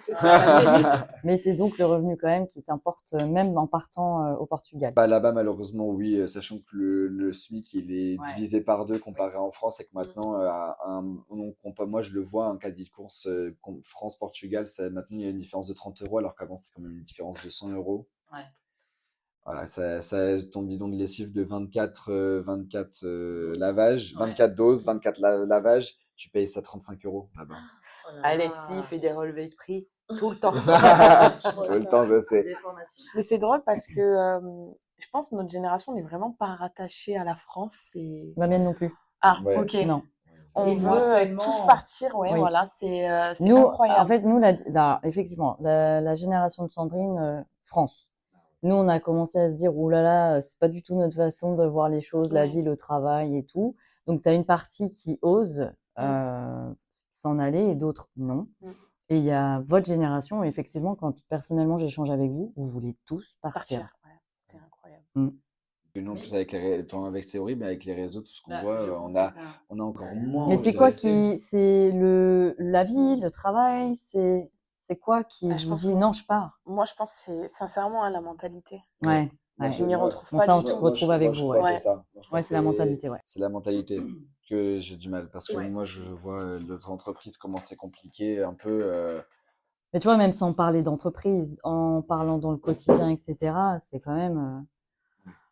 Mais c'est donc le revenu quand même qui t'importe même en partant au Portugal. Bah, là-bas, malheureusement, oui, sachant que le SMIC, il est divisé par deux comparé en France, et que maintenant, moi, je le vois, un caddie de course France-Portugal, maintenant, il y a une différence de 30 euros, alors qu'avant, c'était quand même une différence de 100 euros. Ouais. Voilà, ton bidon de lessive de 24 lavages, 24 doses, 24 lavages, tu payes ça 35 euros là-bas. Alexis fait des relevés de prix tout le temps. Tout le temps, je sais. Mais c'est drôle parce que je pense que notre génération n'est vraiment pas rattachée à la France. La mienne non plus. Ah, Ouais. ok. Non. On Et veut moi, tellement. tous partir, ouais, Oui. voilà, c'est Nous, incroyable. en fait, nous, effectivement, la génération de Sandrine, France. Nous, on a commencé à se dire, ouh là là, c'est pas du tout notre façon de voir les choses, la Ouais. vie, le travail et tout. Donc, tu as une partie qui ose s'en aller et d'autres non. Et il y a votre génération, et effectivement, quand personnellement j'échange avec vous, vous voulez tous partir. Ouais, c'est incroyable. Et nous, en plus, c'est horrible, mais avec les réseaux, tout ce qu'on voit, on a encore moins Mais envie c'est de quoi rester. c'est la vie, le travail, c'est quoi qui je vous pense dit que- non, je pars? Moi, je pense que c'est sincèrement à la mentalité. Ouais. Moi, Je m'y retrouve Bon, pas ça, on du se tout. retrouve avec je vous, crois que ouais. c'est ça. Moi, je crois Ouais, que c'est la mentalité, ouais. C'est la mentalité que j'ai du mal. Parce que moi, je vois notre entreprise, comment c'est compliqué, un peu. Mais tu vois, même sans parler d'entreprise, en parlant dans le quotidien, etc., c'est quand même,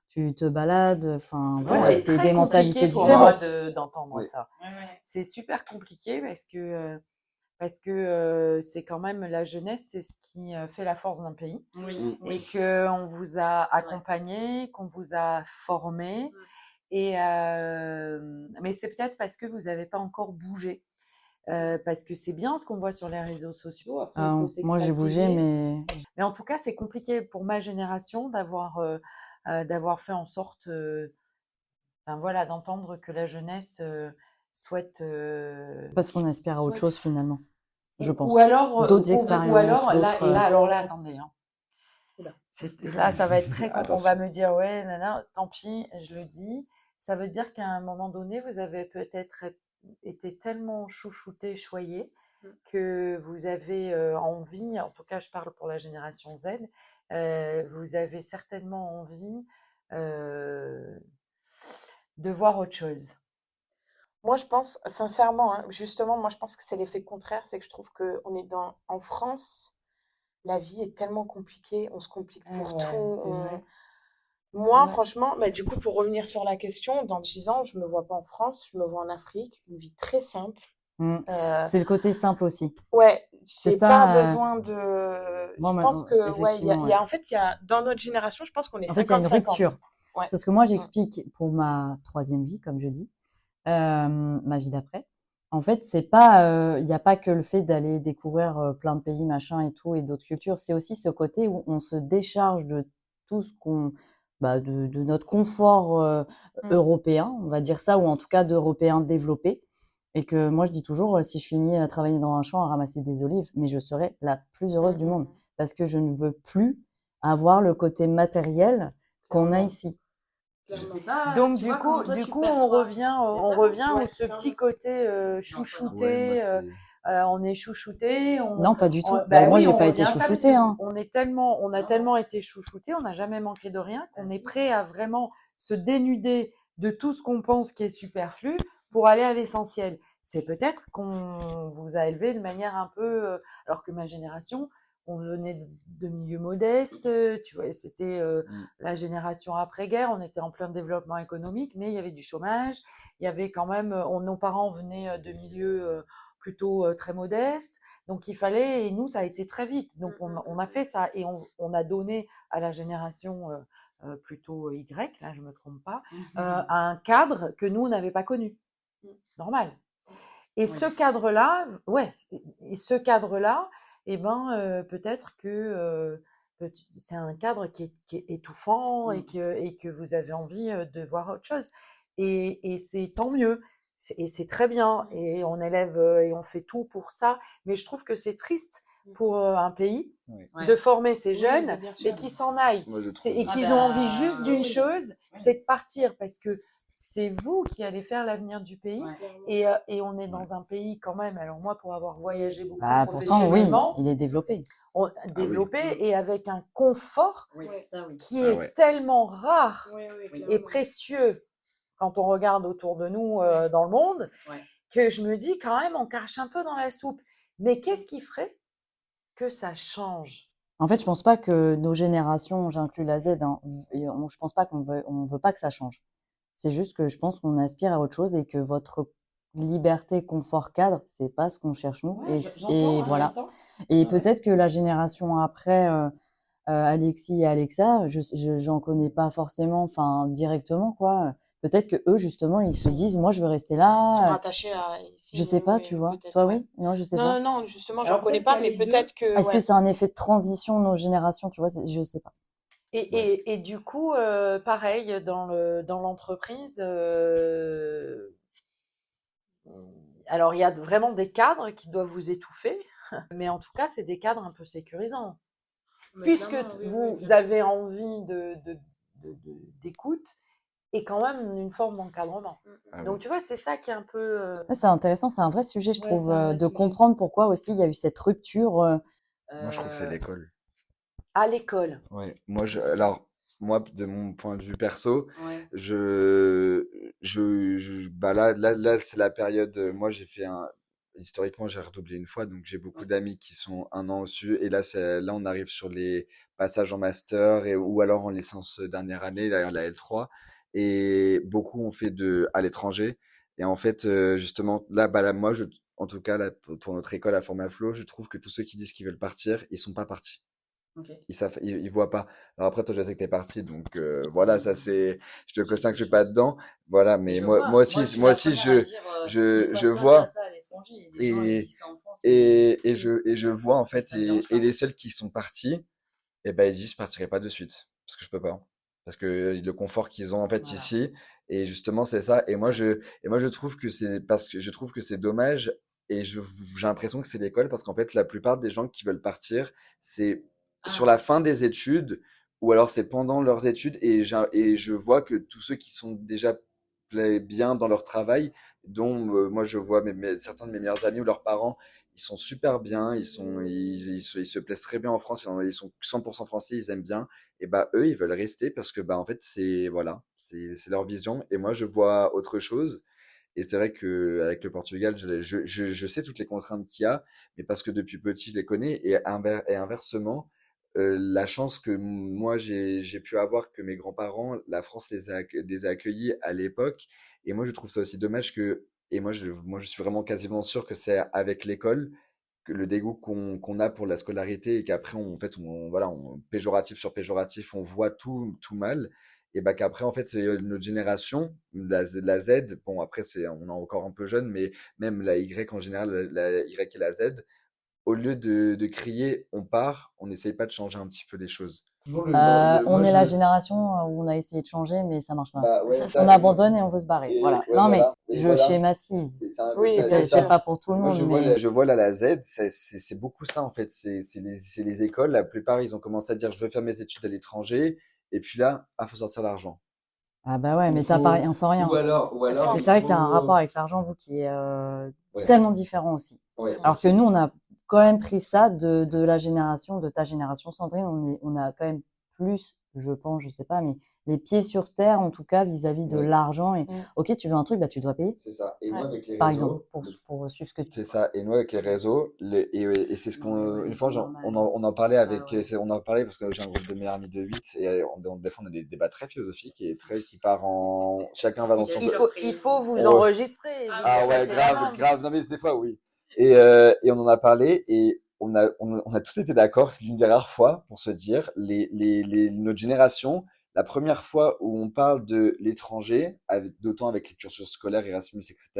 tu te balades, enfin, Moi, voilà, c'est c'est très des mentalités compliqué pour moi différentes. d'entendre Oui. ça. C'est super compliqué parce que c'est quand même la jeunesse, c'est ce qui fait la force d'un pays. Et qu'on vous a accompagné, qu'on vous a formé. Et mais c'est peut-être parce que vous n'avez pas encore bougé. Parce que c'est bien ce qu'on voit sur les réseaux sociaux. Après, il faut Moi, j'ai bougé, s'expatrier. mais Mais en tout cas, c'est compliqué pour ma génération d'avoir fait en sorte, ben voilà, d'entendre que la jeunesse souhaite. parce qu'on aspire à autre chose finalement, je pense. Ou alors, D'autres ou expériences, alors là, d'autres. et là, alors là, attendez. Hein. Oula. Là, ça va être très on Attention. va me dire, ouais, nana, tant pis, je le dis. Ça veut dire qu'à un moment donné, vous avez peut-être été tellement chouchouté, choyé, que vous avez envie, en tout cas, je parle pour la génération Z, vous avez certainement envie de voir autre chose. Moi, je pense, sincèrement, hein, justement, moi, je pense que c'est l'effet contraire, c'est que je trouve qu'on est en France, la vie est tellement compliquée, on se complique pour tout. Moi, franchement, bah, du coup, pour revenir sur la question, dans 10 ans, je me vois pas en France, je me vois en Afrique, une vie très simple. C'est le côté simple aussi. Ouais, C'est j'ai ça, pas besoin de. moi, Je pense que, ouais, effectivement, en fait, dans notre génération, je pense qu'on est En fait, il y a une 50-50. rupture. Ouais. C'est ce que moi, j'explique pour ma troisième vie, comme je dis, ma vie d'après. En fait, c'est pas, il n'y a pas que le fait d'aller découvrir plein de pays, machin et tout, et d'autres cultures. C'est aussi ce côté où on se décharge de tout ce de notre confort européen, on va dire ça, ou en tout cas d'Européens développés. Et que moi, je dis toujours, si je finis à travailler dans un champ à ramasser des olives, mais je serai la plus heureuse du monde. Parce que je ne veux plus avoir le côté matériel qu'on a ici. clairement. sais pas, Donc tu du vois coup, comment toi tu on perçois. revient, C'est on ça. revient Ouais, au ce clairement. petit côté Ouais, moi, chouchouté. c'est. On est chouchouté. Non, pas du tout. Bah Moi, oui, j'ai on pas revient été à ça parce chouchoutée, que hein. on a tellement été chouchouté, on n'a jamais manqué de rien, qu'on est prêt à vraiment se dénuder de tout ce qu'on pense qui est superflu pour aller à l'essentiel. C'est peut-être qu'on vous a élevé de manière un peu, alors que ma génération, on venait de milieux modestes, tu vois, c'était la génération après-guerre, on était en plein développement économique, mais il y avait du chômage, il y avait quand même, nos parents venaient de milieux plutôt très modestes, donc il fallait, et nous ça a été très vite, donc on a fait ça et on a donné à la génération plutôt Y, là je me trompe pas, un cadre que nous on n'avait pas connu, normal. Et ce cadre-là, ouais, et ce cadre-là, eh ben, peut-être que c'est un cadre qui est étouffant et que vous avez envie de voir autre chose. Et c'est tant mieux. Et c'est très bien. Et on élève et on fait tout pour ça. Mais je trouve que c'est triste pour un pays Ouais. de former ces Oui, jeunes bah, bien sûr. et qui s'en aillent. Moi, je Et trouve. qu'ils ont envie juste d'une oui. chose, c'est de partir. Parce que c'est vous qui allez faire l'avenir du pays. Clairement. Et on est dans un pays quand même, alors moi pour avoir voyagé beaucoup Bah, pourtant, oui, professionnellement, il est développé. développé et avec un confort Ouais. Ça, oui. qui Ah est ouais. tellement rare Oui, oui, et clairement. précieux quand on regarde autour de nous dans le monde, que je me dis quand même on crache un peu dans la soupe. Mais qu'est-ce qui ferait que ça change? En fait, je pense pas que nos générations, j'inclus la Z, hein, je pense pas on veut pas que ça change. C'est juste que je pense qu'on aspire à autre chose et que votre liberté, confort, cadre, c'est pas ce qu'on cherche nous. Ouais, Et voilà. j'entends. Et Ouais. peut-être que la génération après, Alexis et Alexa, j'en connais pas forcément, enfin directement quoi. Peut-être que eux justement, ils se disent, moi je veux rester Ils sont là. rattachés à ici, Je sais pas, oui, tu vois. peut-être, Toi ouais. oui? Non, je sais Non, pas. non, non, justement, j'en Alors connais peut-être pas, qu'il y a mais les deux. peut-être que, Est-ce que ouais. c'est un effet de transition nos générations, tu vois? Je sais pas. Et du coup, pareil, dans l'entreprise, alors il y a vraiment des cadres qui doivent vous étouffer, mais en tout cas, c'est des cadres un peu sécurisants. Mais Puisque clairement, oui, oui, vous bien sûr. avez envie d'écoute et quand même une forme d'encadrement. Ah Donc oui. tu vois, c'est ça qui est un peu... Ouais, c'est intéressant, c'est un vrai sujet, je Ouais, trouve, c'est un vrai de sujet. comprendre pourquoi aussi il y a eu cette rupture. Moi, je trouve que c'est l'école. À l'école. Ouais. Alors, moi, de mon point de vue perso, Ouais. bah là, c'est la période. Moi, historiquement, j'ai redoublé une fois, donc j'ai beaucoup d'amis qui sont un an au-dessus. Et là, on arrive sur les passages en master ou alors en licence dernière année, d'ailleurs la L3. Et beaucoup ont fait à l'étranger. Et en fait, justement, là, moi, en tout cas, là, pour notre école à Formaflo, je trouve que tous ceux qui disent qu'ils veulent partir, ils sont pas partis. Ils voient pas. Alors après, toi, je sais que t'es parti, donc voilà, ça c'est, je te cautionne que je suis pas dedans, voilà. Mais moi aussi, je vois et je vois en fait et les seuls qui sont partis, eh ben ils disent je partirai pas de suite parce que je peux pas, parce que le confort qu'ils ont en fait ici et justement c'est ça. Et moi je trouve que c'est parce que je trouve que c'est dommage et j'ai l'impression que c'est l'école parce qu'en fait la plupart des gens qui veulent partir c'est sur la fin des études ou alors c'est pendant leurs études et je vois que tous ceux qui sont déjà bien dans leur travail, dont moi je vois certains de mes meilleurs amis ou leurs parents, ils sont super bien, ils se plaisent très bien en France, ils sont 100% français, ils aiment bien, et bah eux ils veulent rester parce que bah en fait voilà, c'est leur vision et moi je vois autre chose. Et c'est vrai que avec le Portugal, je sais toutes les contraintes qu'il y a, mais parce que depuis petit, je les connais. Et inversement, la chance que moi, j'ai pu avoir, que mes grands-parents, la France les a accueillis à l'époque. Et moi, je trouve ça aussi dommage et moi, je suis vraiment quasiment sûr que c'est avec l'école, que le dégoût qu'on a pour la scolarité et qu'après, en fait, voilà, péjoratif sur péjoratif, on voit tout mal et bah qu'après en fait c'est notre génération la Z, bon après on est encore un peu jeune mais même la Y en général, la Y et la Z, au lieu de crier on part, on n'essaye pas de changer un petit peu les choses. Toujours On est la génération où on a essayé de changer, mais ça marche pas. Bah ouais, On abandonne et on veut se barrer. Voilà. ouais, Non, mais voilà. Et je voilà. schématise. Oui, C'est bien sûr. pas pour tout le Moi, monde, mais je vois là la Z, c'est beaucoup ça en fait. C'est les écoles. La plupart, ils ont commencé à dire je veux faire mes études à l'étranger. Et puis là, faut sortir l'argent. Ah bah ouais, Il mais t'as faut- pas rien sans rien. Ou alors, C'est ça. Et il c'est vrai qu'il y a un faut- rapport avec l'argent, vous, qui est Ouais. tellement différent aussi. Ouais, Alors que aussi. nous, on a quand même pris ça de la génération, de ta génération, Sandrine. On a quand même plus, je pense, je sais pas, mais les pieds sur terre, en tout cas, vis-à-vis de Ouais. l'argent. Et, Mm. ok, tu veux un truc, bah, tu dois payer, C'est ça. Et moi, Ouais. avec les par réseaux, exemple, pour suivre ce que tu C'est ça. Et nous, avec les réseaux, et c'est ce Non, mais qu'on, ouais, une fois, c'est normal. on en parlait avec, ouais. on en parlait parce que j'ai un groupe de meilleurs amis de 8 et des fois, on a des débats très philosophiques et qui part en, chacun va dans son, Il faut vous Ouais. enregistrer. Vous Ah dire, ouais, c'est grave, vraiment- grave. Non, mais des fois, oui. Et on en a parlé et on a tous été d'accord. C'est l'une des rares fois pour se dire, notre génération, la première fois où on parle de l'étranger, d'autant avec les cursus scolaires, Erasmus, etc.,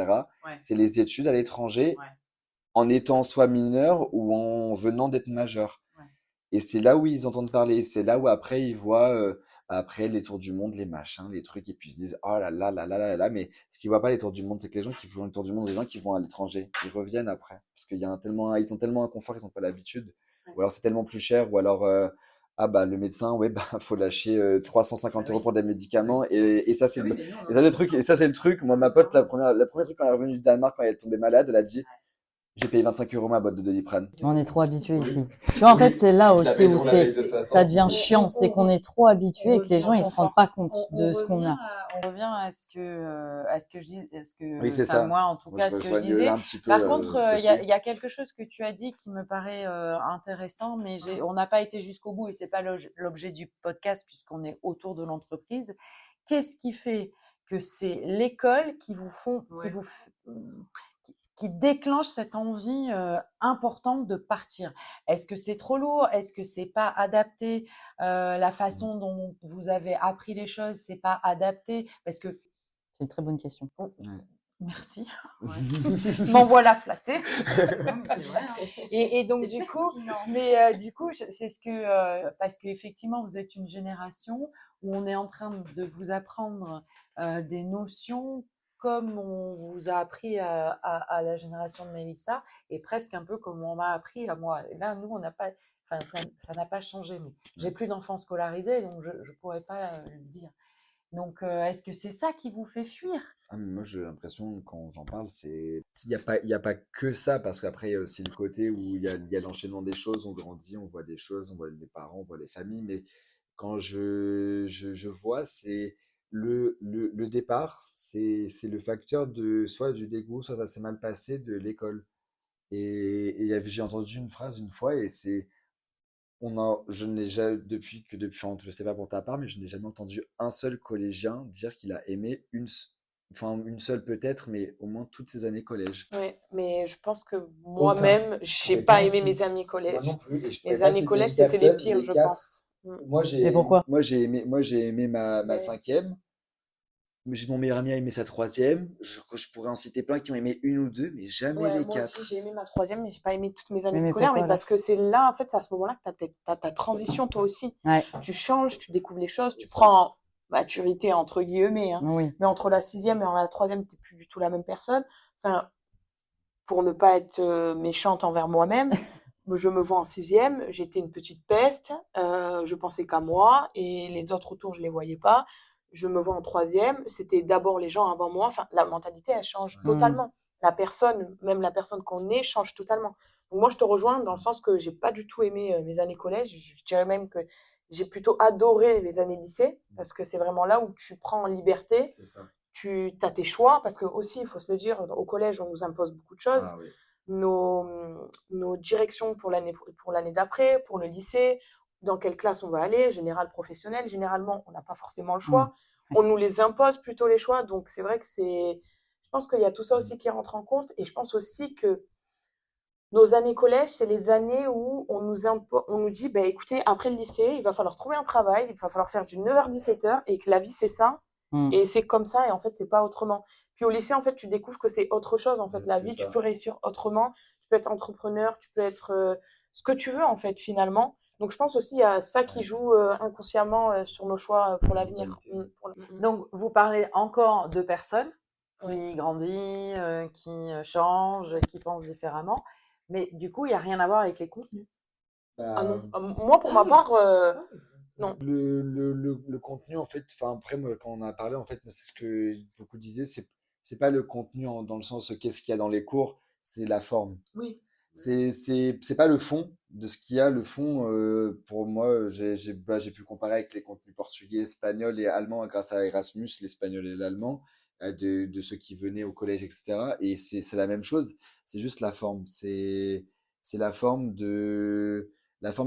Ouais. c'est les études à l'étranger Ouais. en étant soit mineur ou en venant d'être majeur. Ouais. Et c'est là où ils entendent parler. C'est là où après ils voient après les tours du monde, les machins, les trucs, et puis ils se disent oh là là là là là là. Mais ce qu'ils voient pas les tours du monde, c'est que les gens qui font le tour du monde, les gens qui vont à l'étranger, ils reviennent après parce qu'il y a ils ont tellement un confort, ils ont pas l'habitude. Ouais. Ou alors c'est tellement plus cher, ou alors ah bah le médecin, ouais bah faut lâcher 350 Ah euros oui. pour des médicaments et ça c'est Ah oui, mais nous, on et ça, en le a truc, besoin. et ça c'est le truc. Moi ma pote la première truc quand elle est revenue du Danemark quand elle est tombée malade, elle a dit j'ai payé 25 euros ma boîte de Doliprane. On est trop habitués Oui. ici. Tu vois, en fait, Oui. c'est là Je aussi l'avais où pour la veille de c'est, 60. ça devient chiant. C'est qu'on est trop habitué et que les gens, ils se rendent pas compte On de ce qu'on revient a. on revient à ce que je dis, à ce Oui, que, c'est enfin, ça. moi, en tout Moi, cas, je ce que je rejoignais disais. un petit peu Par contre, ce il y côté. a quelque chose que tu as dit qui me paraît intéressant, mais on n'a pas été jusqu'au bout et c'est pas l'objet du podcast puisqu'on est autour de l'entreprise. Qu'est-ce qui fait que c'est l'école qui vous font, qui déclenche cette envie importante de partir? Est-ce que c'est trop lourd? Est-ce que c'est pas adapté? La façon dont vous avez appris les choses, c'est pas adapté? Parce que C'est une très bonne question. merci. M'en voilà flattée. Non, mais c'est vrai, hein. Et donc C'est du coup, pertinent. mais du coup, c'est ce que parce qu'effectivement, vous êtes une génération où on est en train de vous apprendre des notions comme on vous a appris à la génération de Mélissa et presque un peu comme on m'a appris à moi. Et là, nous, on n'a pas, enfin, ça n'a pas changé. Mais j'ai plus d'enfants scolarisés, donc je pourrais pas le dire. Donc, est-ce que c'est ça qui vous fait fuir? Ah, mais moi, j'ai l'impression, quand j'en parle, il y a pas que ça, parce qu'après, il y a aussi le côté où il y a l'enchaînement des choses, on grandit, on voit des choses, on voit les parents, on voit les familles, mais quand je vois, c'est le départ, c'est le facteur de soit du dégoût, soit ça s'est mal passé de l'école. J'ai entendu une phrase une fois, et c'est je n'ai jamais, enfin, je sais pas pour ta part, mais je n'ai jamais entendu un seul collégien dire qu'il a aimé enfin, une seule peut-être, mais au moins toutes ses années collège. Ouais, mais je pense que Aucun. moi-même, Je j'ai pourrais pas pas aimé mes citer. années Moi collège. non plus. Et je pourrais Mes pas années citer collège, une c'était les personne, pires, les je quatre. pense. Moi, Mais pourquoi? Moi, j'ai aimé ma Mais- cinquième. Mais mon meilleur ami a aimé sa troisième. Je pourrais en citer plein qui ont aimé une ou deux, mais jamais Ouais, les moi aussi, quatre. j'ai aimé ma troisième, mais j'ai pas aimé toutes mes années Mais scolaires, pourquoi mais là? parce que c'est là, en fait, c'est à ce moment-là que t'as ta transition, toi aussi. Ouais, Tu changes, tu découvres les choses, tu C'est ça. prends en maturité, entre guillemets, hein. oui. Mais entre la sixième et la troisième, t'es plus du tout la même personne. Enfin, pour ne pas être méchante envers moi-même, je me vois en sixième, j'étais une petite peste, je pensais qu'à moi, et les autres autour, je les voyais pas. Je me vois en troisième, c'était d'abord les gens avant moi. Enfin, la mentalité, elle change Mm. totalement. La personne, même la personne qu'on est, change totalement. Donc moi, je te rejoins dans le sens que j'ai pas du tout aimé mes années collège. Je dirais même que j'ai plutôt adoré les années lycée, parce que c'est vraiment là où tu prends en liberté, C'est ça. tu as tes choix, parce que aussi, il faut se le dire, au collège, on nous impose beaucoup de choses. Ah oui. Nos directions pour l'année d'après, pour le lycée, dans quelle classe on va aller, général, professionnel. Généralement, on n'a pas forcément le choix. On nous les impose plutôt les choix. Donc, c'est vrai que je pense qu'il y a tout ça aussi qui rentre en compte. Et je pense aussi que nos années collège, c'est les années où on nous dit, bah, écoutez, après le lycée, il va falloir trouver un travail, il va falloir faire du 9h-17h et que la vie, c'est ça. Mm. Et c'est comme ça, et en fait, c'est pas autrement. Puis au lycée, en fait, tu découvres que c'est autre chose. En fait, Ouais, la c'est vie, ça. tu peux réussir autrement. Tu peux être entrepreneur, tu peux être ce que tu veux, en fait, finalement. Donc, je pense aussi à ça qui Ouais. joue inconsciemment sur nos choix pour l'avenir. Mentalité. Donc, vous parlez encore de personnes qui Oui. grandissent, qui changent, qui pensent différemment. Mais du coup, il n'y a rien à voir avec les contenus. Ah non. Bah, Moi, pour ma part, Non. Le contenu, en fait, enfin, après, moi, quand on a parlé, en fait, moi, c'est ce que beaucoup disaient, c'est pas le contenu dans le sens qu'est-ce qu'il y a dans les cours, c'est la forme. Oui. C'est pas le fond de ce qu'il y a. Le fond, pour moi, j'ai pu comparer avec les contenus portugais, espagnols et allemands grâce à Erasmus, l'espagnol et l'allemand, de ceux qui venaient au collège, etc. Et c'est la même chose. C'est juste la forme. C'est la forme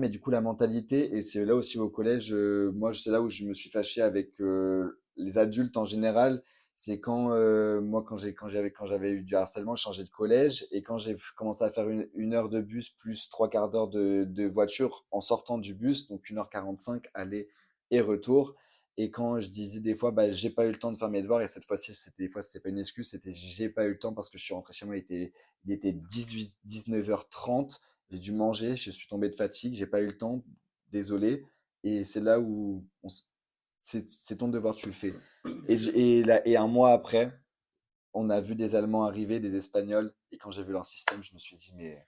et du coup la mentalité. Et c'est là aussi au collège, moi, c'est là où je me suis fâché avec les adultes en général. C'est quand moi quand j'avais eu du harcèlement, je changeais de collège et quand j'ai commencé à faire une heure de bus plus trois quarts d'heure de voiture en sortant du bus, donc 1h45 aller et retour. Et quand je disais des fois bah j'ai pas eu le temps de faire mes devoirs et cette fois-ci c'était pas une excuse, c'était j'ai pas eu le temps parce que je suis rentré chez moi, il était 19h30, j'ai dû manger, je suis tombé de fatigue, j'ai pas eu le temps, désolé. Et c'est là où c'est ton devoir, tu le fais. Et un mois après, on a vu des Allemands arriver, des Espagnols, et quand j'ai vu leur système, je me suis dit, mais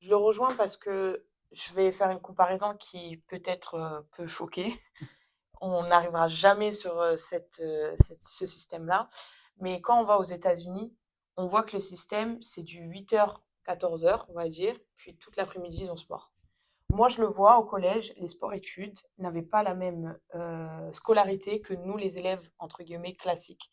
Je le rejoins parce que je vais faire une comparaison qui peut-être peut choquer. On n'arrivera jamais sur ce système-là. Mais quand on va aux États-Unis, on voit que le système, c'est du 8h, 14h, on va dire, puis toute l'après-midi, ils ont sport. Moi, je le vois au collège, les sports-études n'avaient pas la même scolarité que nous, les élèves, entre guillemets, classiques.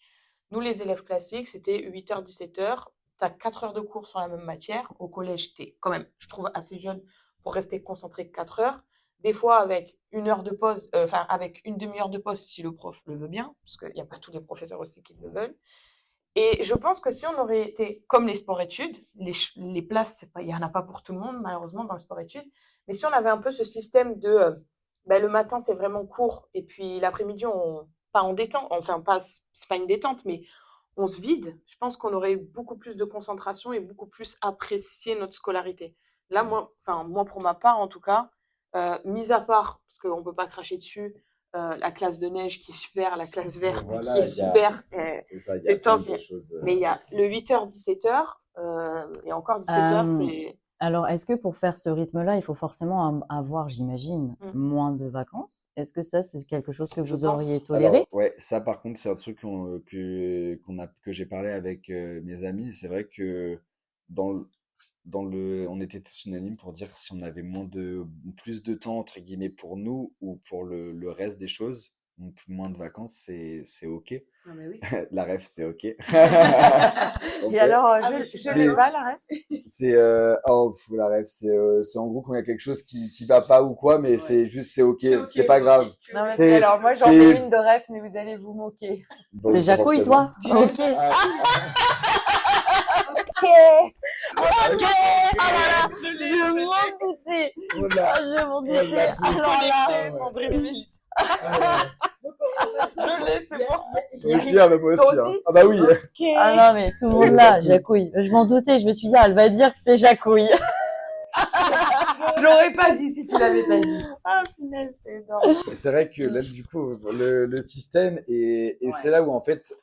Nous, les élèves classiques, c'était 8h, 17h. Tu as 4 heures de cours sur la même matière. Au collège, tu es quand même, je trouve, assez jeune pour rester concentré 4 heures. Des fois, avec une heure de pause, enfin, avec une demi-heure de pause si le prof le veut bien, parce qu'il n'y a pas tous les professeurs aussi qui le veulent. Et je pense que si on aurait été comme les sports-études, les places, il n'y en a pas pour tout le monde, malheureusement, dans le sport-études, mais si on avait un peu ce système de ben, le matin, c'est vraiment court, et puis l'après-midi, pas en détente, enfin, c'est pas une détente, mais on se vide, je pense qu'on aurait eu beaucoup plus de concentration et beaucoup plus apprécié notre scolarité. Là, moi pour ma part, en tout cas, mis à part, parce qu'on ne peut pas cracher dessus, la classe de neige qui est super, la classe verte qui voilà, est super, c'est top. choses. Mais il y a le 8h, 17h, et encore 17h, c'est... Alors, est-ce que pour faire ce rythme-là, il faut forcément avoir, j'imagine, moins de vacances? Est-ce que ça, c'est quelque chose que vous auriez toléré? Alors, ouais, ça par contre, c'est un truc que j'ai parlé avec mes amis. C'est vrai que dans le, on était tous unanimes pour dire si on avait plus de temps, entre guillemets, pour nous ou pour le reste des choses, donc moins de vacances, c'est OK. Non, mais oui. La ref, c'est OK. Et alors, je l'ai pas, la ref. C'est la ref, c'est en gros quand il y a quelque chose qui va pas ou quoi, mais c'est juste c'est OK, c'est pas grave. Non, mais alors moi j'en ai une de ref, mais vous allez vous moquer. Bon, C'est Jacouille, toi? Ok. Ok. Ok. Ah voilà. Je m'en doutais. Je m'en doutais. Alors là. Sandrine et Mélisse. Je l'ai, c'est bon. Moi aussi, moi aussi. Hein. Ah bah oui. Ah non, mais tout le monde là, Jacouille. Je m'en doutais, je me suis dit, elle va dire que c'est Jacouille. Je l'aurais pas dit si tu l'avais pas dit. Ah, punaise, c'est énorme. C'est vrai que là, du coup, le système, et c'est là où en fait,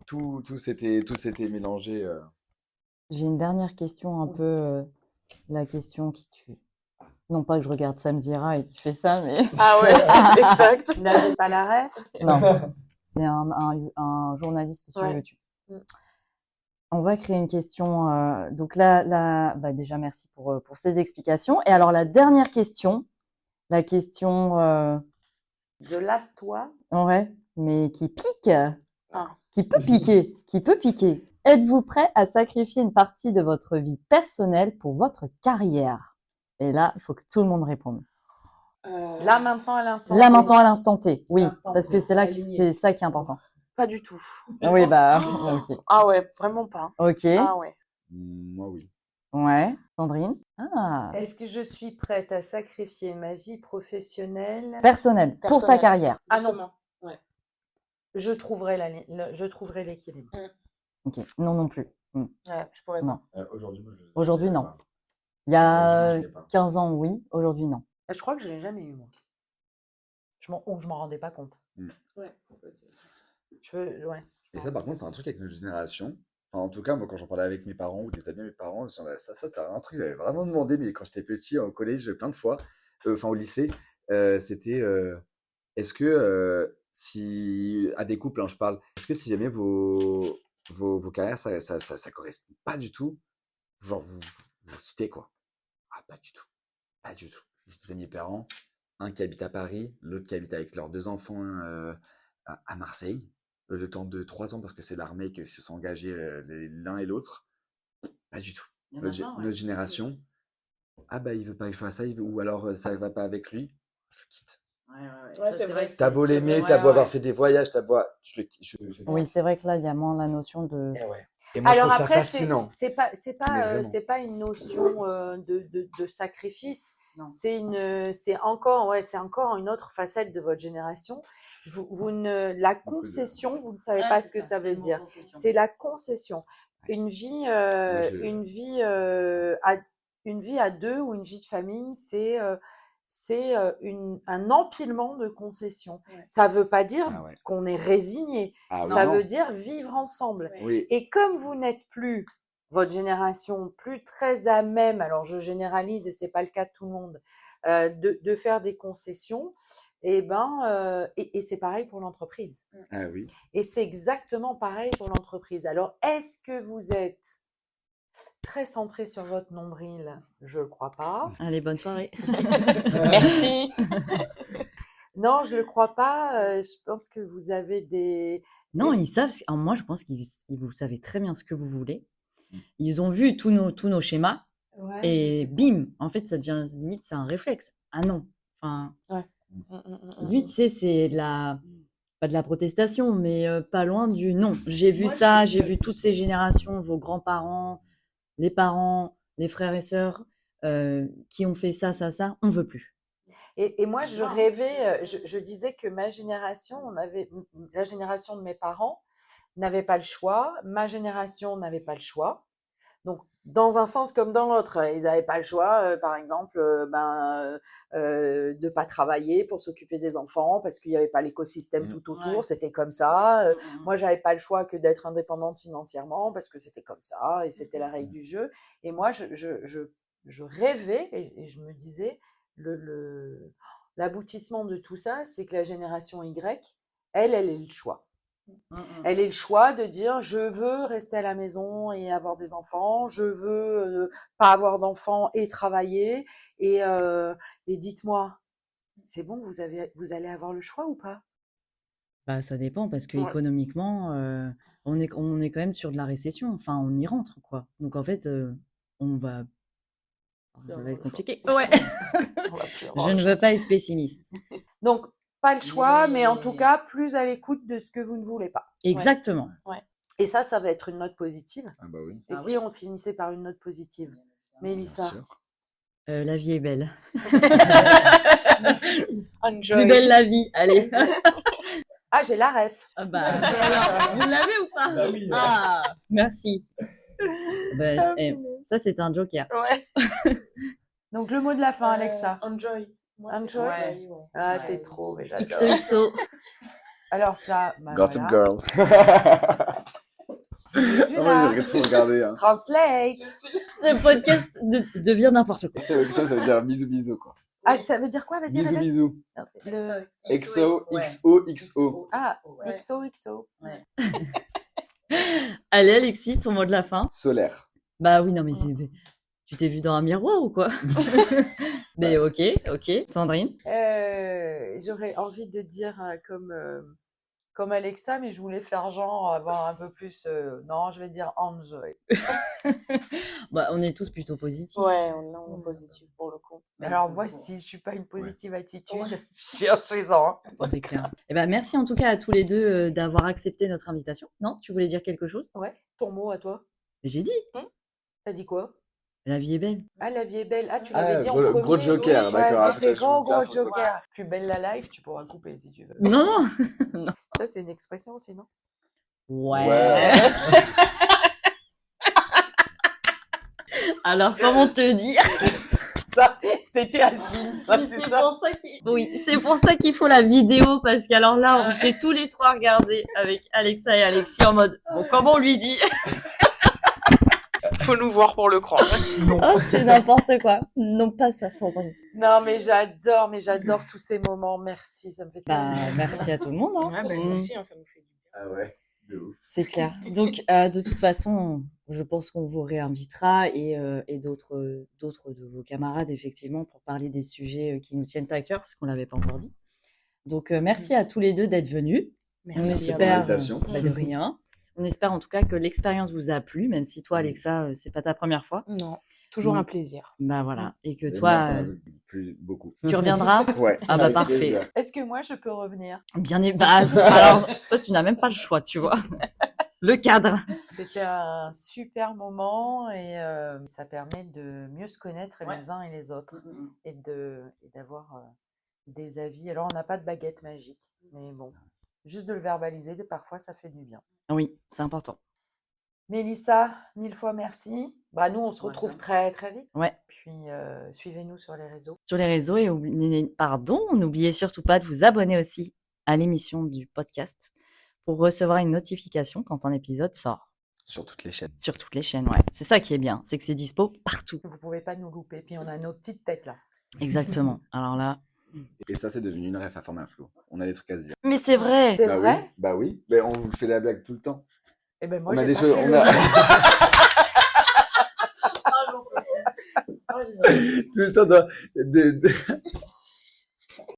tout s'était mélangé. J'ai une dernière question, un peu la question qui tue. Non pas que je regarde Sam Zira et qui fait ça, mais... Ah ouais, exact. Là, j'ai pas la ref. Non, c'est un journaliste sur YouTube. On va créer une question. Donc là, bah déjà, merci pour ces explications. Et alors, la dernière question, la question... The last one. Ouais, mais qui pique, qui peut piquer. Êtes-vous prêt à sacrifier une partie de votre vie personnelle pour votre carrière? Et là, il faut que tout le monde réponde. Là, maintenant, à l'instant T. Là, maintenant, à l'instant T. Oui, parce que c'est là que c'est ça qui est important. Pas du tout. Oui, bah, ok. Ah ouais, vraiment pas. Ok. Ah ouais. Moi, oui. Ouais. Sandrine? Ah. Est-ce que je suis prête à sacrifier ma vie professionnelle Personnelle, pour ta carrière. Ah non. Ouais. Je trouverai l'équilibre. Ok. Non, non plus. Ouais, je pourrais pas. Aujourd'hui, non. Il y a 15 ans, oui. Aujourd'hui, non. Je crois que je l'ai jamais eu, moi. Je m'en rendais pas compte. Ouais. Ouais. Et ça, par contre, c'est un truc avec notre génération. Enfin, en tout cas, moi, quand j'en parlais avec mes parents ou des amis de mes parents, ça c'est un truc que j'avais vraiment demandé, mais quand j'étais petit, au collège, plein de fois, enfin au lycée, C'était est-ce que si à des couples, hein, je parle, est-ce que si jamais vos carrières ça correspond pas du tout, genre vous quittez quoi? Ah pas du tout, pas du tout. J'ai des amis parents, un qui habite à Paris, l'autre qui habite avec leurs 2 enfants à Marseille, le temps de 3 ans parce que c'est l'armée qu'ils se sont engagés l'un et l'autre. Pas du tout. Il y en a plein, ouais. Notre génération, ah bah il veut pas que je fasse ça, ou alors ça va pas avec lui, je le quitte. Ouais, c'est vrai que T'as beau l'aimer, ouais, t'as beau avoir ouais. fait des voyages, t'as beau, je le quitte. Oui, c'est vrai que là, il y a moins la notion de... Et ouais. Et moi Alors je trouve ça après, fascinant. c'est Mais vraiment. pas une notion de sacrifice. Non. C'est encore une autre facette de votre génération. La concession, vous ne savez pas ce que ça veut dire. C'est la concession. Une vie à deux ou une vie de famille, c'est un empilement de concessions. Ouais. Ça veut pas dire Ah ouais. qu'on est résigné. Ah Ça non. veut dire vivre ensemble. Ouais. Oui. Et comme vous n'êtes plus, votre génération, plus très à même, alors je généralise et c'est pas le cas de tout le monde, de faire des concessions, et c'est pareil pour l'entreprise. Ah oui. Et c'est exactement pareil pour l'entreprise. Alors, est-ce que vous êtes très centré sur votre nombril? Je le crois pas. Allez, bonne soirée. Merci. Non, je le crois pas. Je pense que vous avez des... Non, ils savent. Alors, moi, je pense vous savez très bien ce que vous voulez. Ils ont vu tous nos schémas Ouais, et bim, en fait, ça devient limite, c'est un réflexe. Ah non. Enfin, limite, tu sais, c'est pas de la protestation, mais pas loin du non. J'ai vu ça, j'ai vu toutes ces générations, vos grands-parents, les parents, les frères et sœurs qui ont fait ça. On veut plus. Et moi, je rêvais, je disais que ma génération, la génération de mes parents n'avait pas le choix, ma génération n'avait pas le choix. Donc, dans un sens comme dans l'autre, ils n'avaient pas le choix, par exemple, de pas travailler pour s'occuper des enfants parce qu'il n'y avait pas l'écosystème tout autour, Ouais. c'était comme ça. Moi, j'avais pas le choix que d'être indépendante financièrement parce que c'était comme ça et c'était la règle du jeu. Et moi, je rêvais et je me disais, l'aboutissement de tout ça, c'est que la génération Y, elle est le choix. Elle est le choix de dire je veux rester à la maison et avoir des enfants, je veux pas avoir d'enfants et travailler et dites-moi, c'est bon, vous allez avoir le choix ou pas? Bah, ça dépend parce que Ouais. économiquement, on est quand même sur de la récession. Enfin, on y rentre, quoi. Donc en fait, ça va être compliqué. Ouais. Je ne veux pas être pessimiste. Donc pas le choix, mais en tout cas plus à l'écoute de ce que vous ne voulez pas. Exactement. Et ça va être une note positive. Ah bah oui. Et si on finissait par une note positive, Mélissa? Bien sûr. La vie est belle. Enjoy. Plus belle la vie. Allez. Ah, j'ai la ref. Ah bah, alors, vous l'avez ou pas? Bah oui. Ah, merci. Bah, ça, c'est un joker. Ouais. Donc le mot de la fin, Alexa. Enjoy. Moi, c'est Enjoy? ouais. Ah, Ouais. t'es trop, mais j'adore. XOXO. Alors ça, bah Gossip voilà. Girl. Je suis Ah, là. moi, j'ai tout regardé. Hein. Translate. Ce podcast devient n'importe quoi. Ça veut dire bisous bisous quoi. Ah, ça veut dire quoi? Vas-y, Bisous répète. bisous. Le... XO, Ouais. XO, XO. Ah, Ouais. XOXO. Allez, Alexis, ton mot de la fin. Solaire. Bah oui, non, mais tu t'es vu dans un miroir ou quoi? Mais ok. Sandrine? J'aurais envie de dire comme Alexa, mais je voulais faire genre avoir un peu plus. Non, je vais dire enjoy. Bah, on est tous plutôt positifs. Ouais, on est positif pour le coup. Alors moi, si je suis pas une positive attitude, je suis en C'est clair. Eh ben, merci en tout cas à tous les deux d'avoir accepté notre invitation. Non, tu voulais dire quelque chose? Ouais. Ton mot à toi? J'ai dit, T'as dit quoi? la vie est belle. Ah, la vie est belle. Ah, tu Ah, l'avais dit en gros- premier. gros joker, Oui, d'accord. Ouais, c'était Après, je gros suis bien sur le joker. Plus belle la life, tu pourras couper si tu veux. Non. Ça, c'est une expression aussi, non? Ouais. Alors, comment te dire? Ça, c'était Asmin, ça, c'est ça. Oui, c'est pour ça qu'il faut la vidéo, parce qu'alors là, on s'est tous les trois regardés avec Alexa et Alexis en mode, bon, comment on lui dit? Faut nous voir pour le croire. Oh, c'est n'importe quoi. Non, pas ça, Sandrine. Non, mais j'adore tous ces moments. Merci, ça me fait Bah, tellement merci à tout le monde. Hein. Ouais, bah, nous aussi, hein, ça nous fait du bien. Ah ouais, de ouf. C'est clair. Donc, de toute façon, je pense qu'on vous réinvitera et d'autres de vos camarades, effectivement, pour parler des sujets qui nous tiennent à cœur, parce qu'on l'avait pas encore dit. Donc, merci à tous les deux d'être venus. Merci On à espère, vous. l'invitation. de rien. On espère en tout cas que l'expérience vous a plu, même si toi, Alexa, c'est pas ta première fois. Non, toujours Mm. un plaisir. Bah voilà. Et que Et toi, moi, ça m'a plu beaucoup. tu reviendras. Ouais. Ah bah avec parfait. plaisir. Est-ce que moi, je peux revenir? Bien alors, toi, tu n'as même pas le choix, tu vois. Le cadre. C'était un super moment et ça permet de mieux se connaître les uns et les autres et d'avoir des avis. Alors, on n'a pas de baguette magique, mais bon, juste de le verbaliser, parfois, ça fait du bien. Oui, c'est important. Mélissa, 1000 fois merci. Bah, nous, on se retrouve très, très vite. Ouais. Puis, suivez-nous sur les réseaux. Sur les réseaux et n'oubliez surtout pas de vous abonner aussi à l'émission du podcast pour recevoir une notification quand un épisode sort. Sur toutes les chaînes. Sur toutes les chaînes, ouais. C'est ça qui est bien, c'est que c'est dispo partout. Vous pouvez pas nous louper. Puis, on a nos petites têtes là. Exactement. Alors là. Et ça, c'est devenu une ref à format flow. On a des trucs à se dire. Mais c'est vrai. C'est Bah vrai? oui, bah oui. Mais on vous fait la blague tout le temps. Eh ben, moi, On a j'ai des pas choses. fait On le- a... tout le temps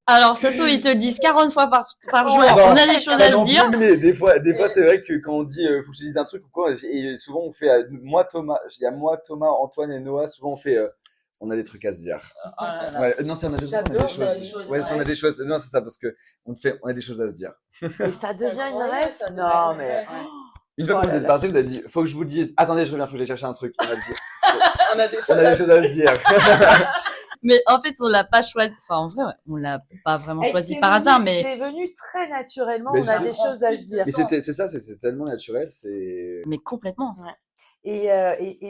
Alors, ça se trouve, ils te le disent 40 fois par jour. Non, On a des choses pas à non se dire. plus, mais des fois c'est vrai que quand on dit faut que je te dise un truc ou quoi, et souvent on fait moi Thomas, il y a moi Thomas, Antoine et Noah, souvent on fait on a des trucs à se dire. Ouais, non, ça on a des, J'adore, on a des on a des choses. choses, Ouais, ouais. on a des choses. Non, c'est ça parce que on a des choses à se dire. Et ça devient une incroyable, rêve? ça devient Non, une mais. rêve. Une fois Oh que vous là êtes là. parti, vous avez dit faut que je vous dise attendez, je reviens, faut que j'aille chercher un truc. On a dit On a des choses on a des choses à se dire. Mais en fait, on l'a pas choisi. Enfin, en vrai, ouais, on l'a pas vraiment Et choisi c'est par venu- hasard, mais C'est venu très naturellement, Mais on a je des choses à se dire. Mais c'est ça, c'est tellement naturel, c'est complètement. Et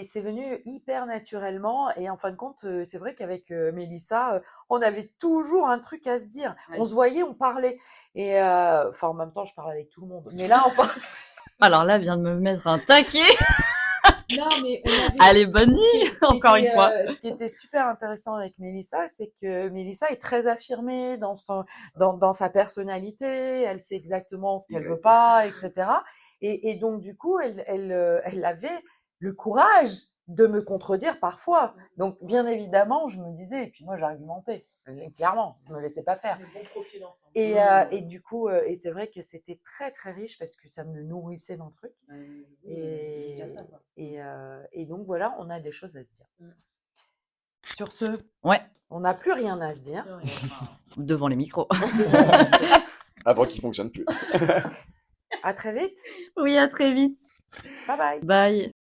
c'est venu hyper naturellement. Et en fin de compte, c'est vrai qu'avec Mélissa, on avait toujours un truc à se dire. Ouais. On se voyait, on parlait. Et enfin, en même temps, je parle avec tout le monde. Mais là, on parle. Alors là, vient de me mettre un taquet. Non, mais on avait. Allez, bonne nuit, encore une fois. Ce qui était super intéressant avec Mélissa, c'est que Mélissa est très affirmée dans sa personnalité. Elle sait exactement ce qu'elle veut pas, etc. Et donc, du coup, elle avait le courage de me contredire parfois. Donc, bien évidemment, je me disais, et puis moi, j'argumentais. Clairement, je me laissais pas faire. Des bons profils ensemble. Et du coup, et c'est vrai que c'était très, très riche parce que ça me nourrissait dans le truc. Et donc, voilà, on a des choses à se dire. Sur ce, Ouais, on n'a plus rien à se dire. devant les micros. avant qu'il fonctionne plus. À très vite. Oui, à très vite. Bye bye. Bye.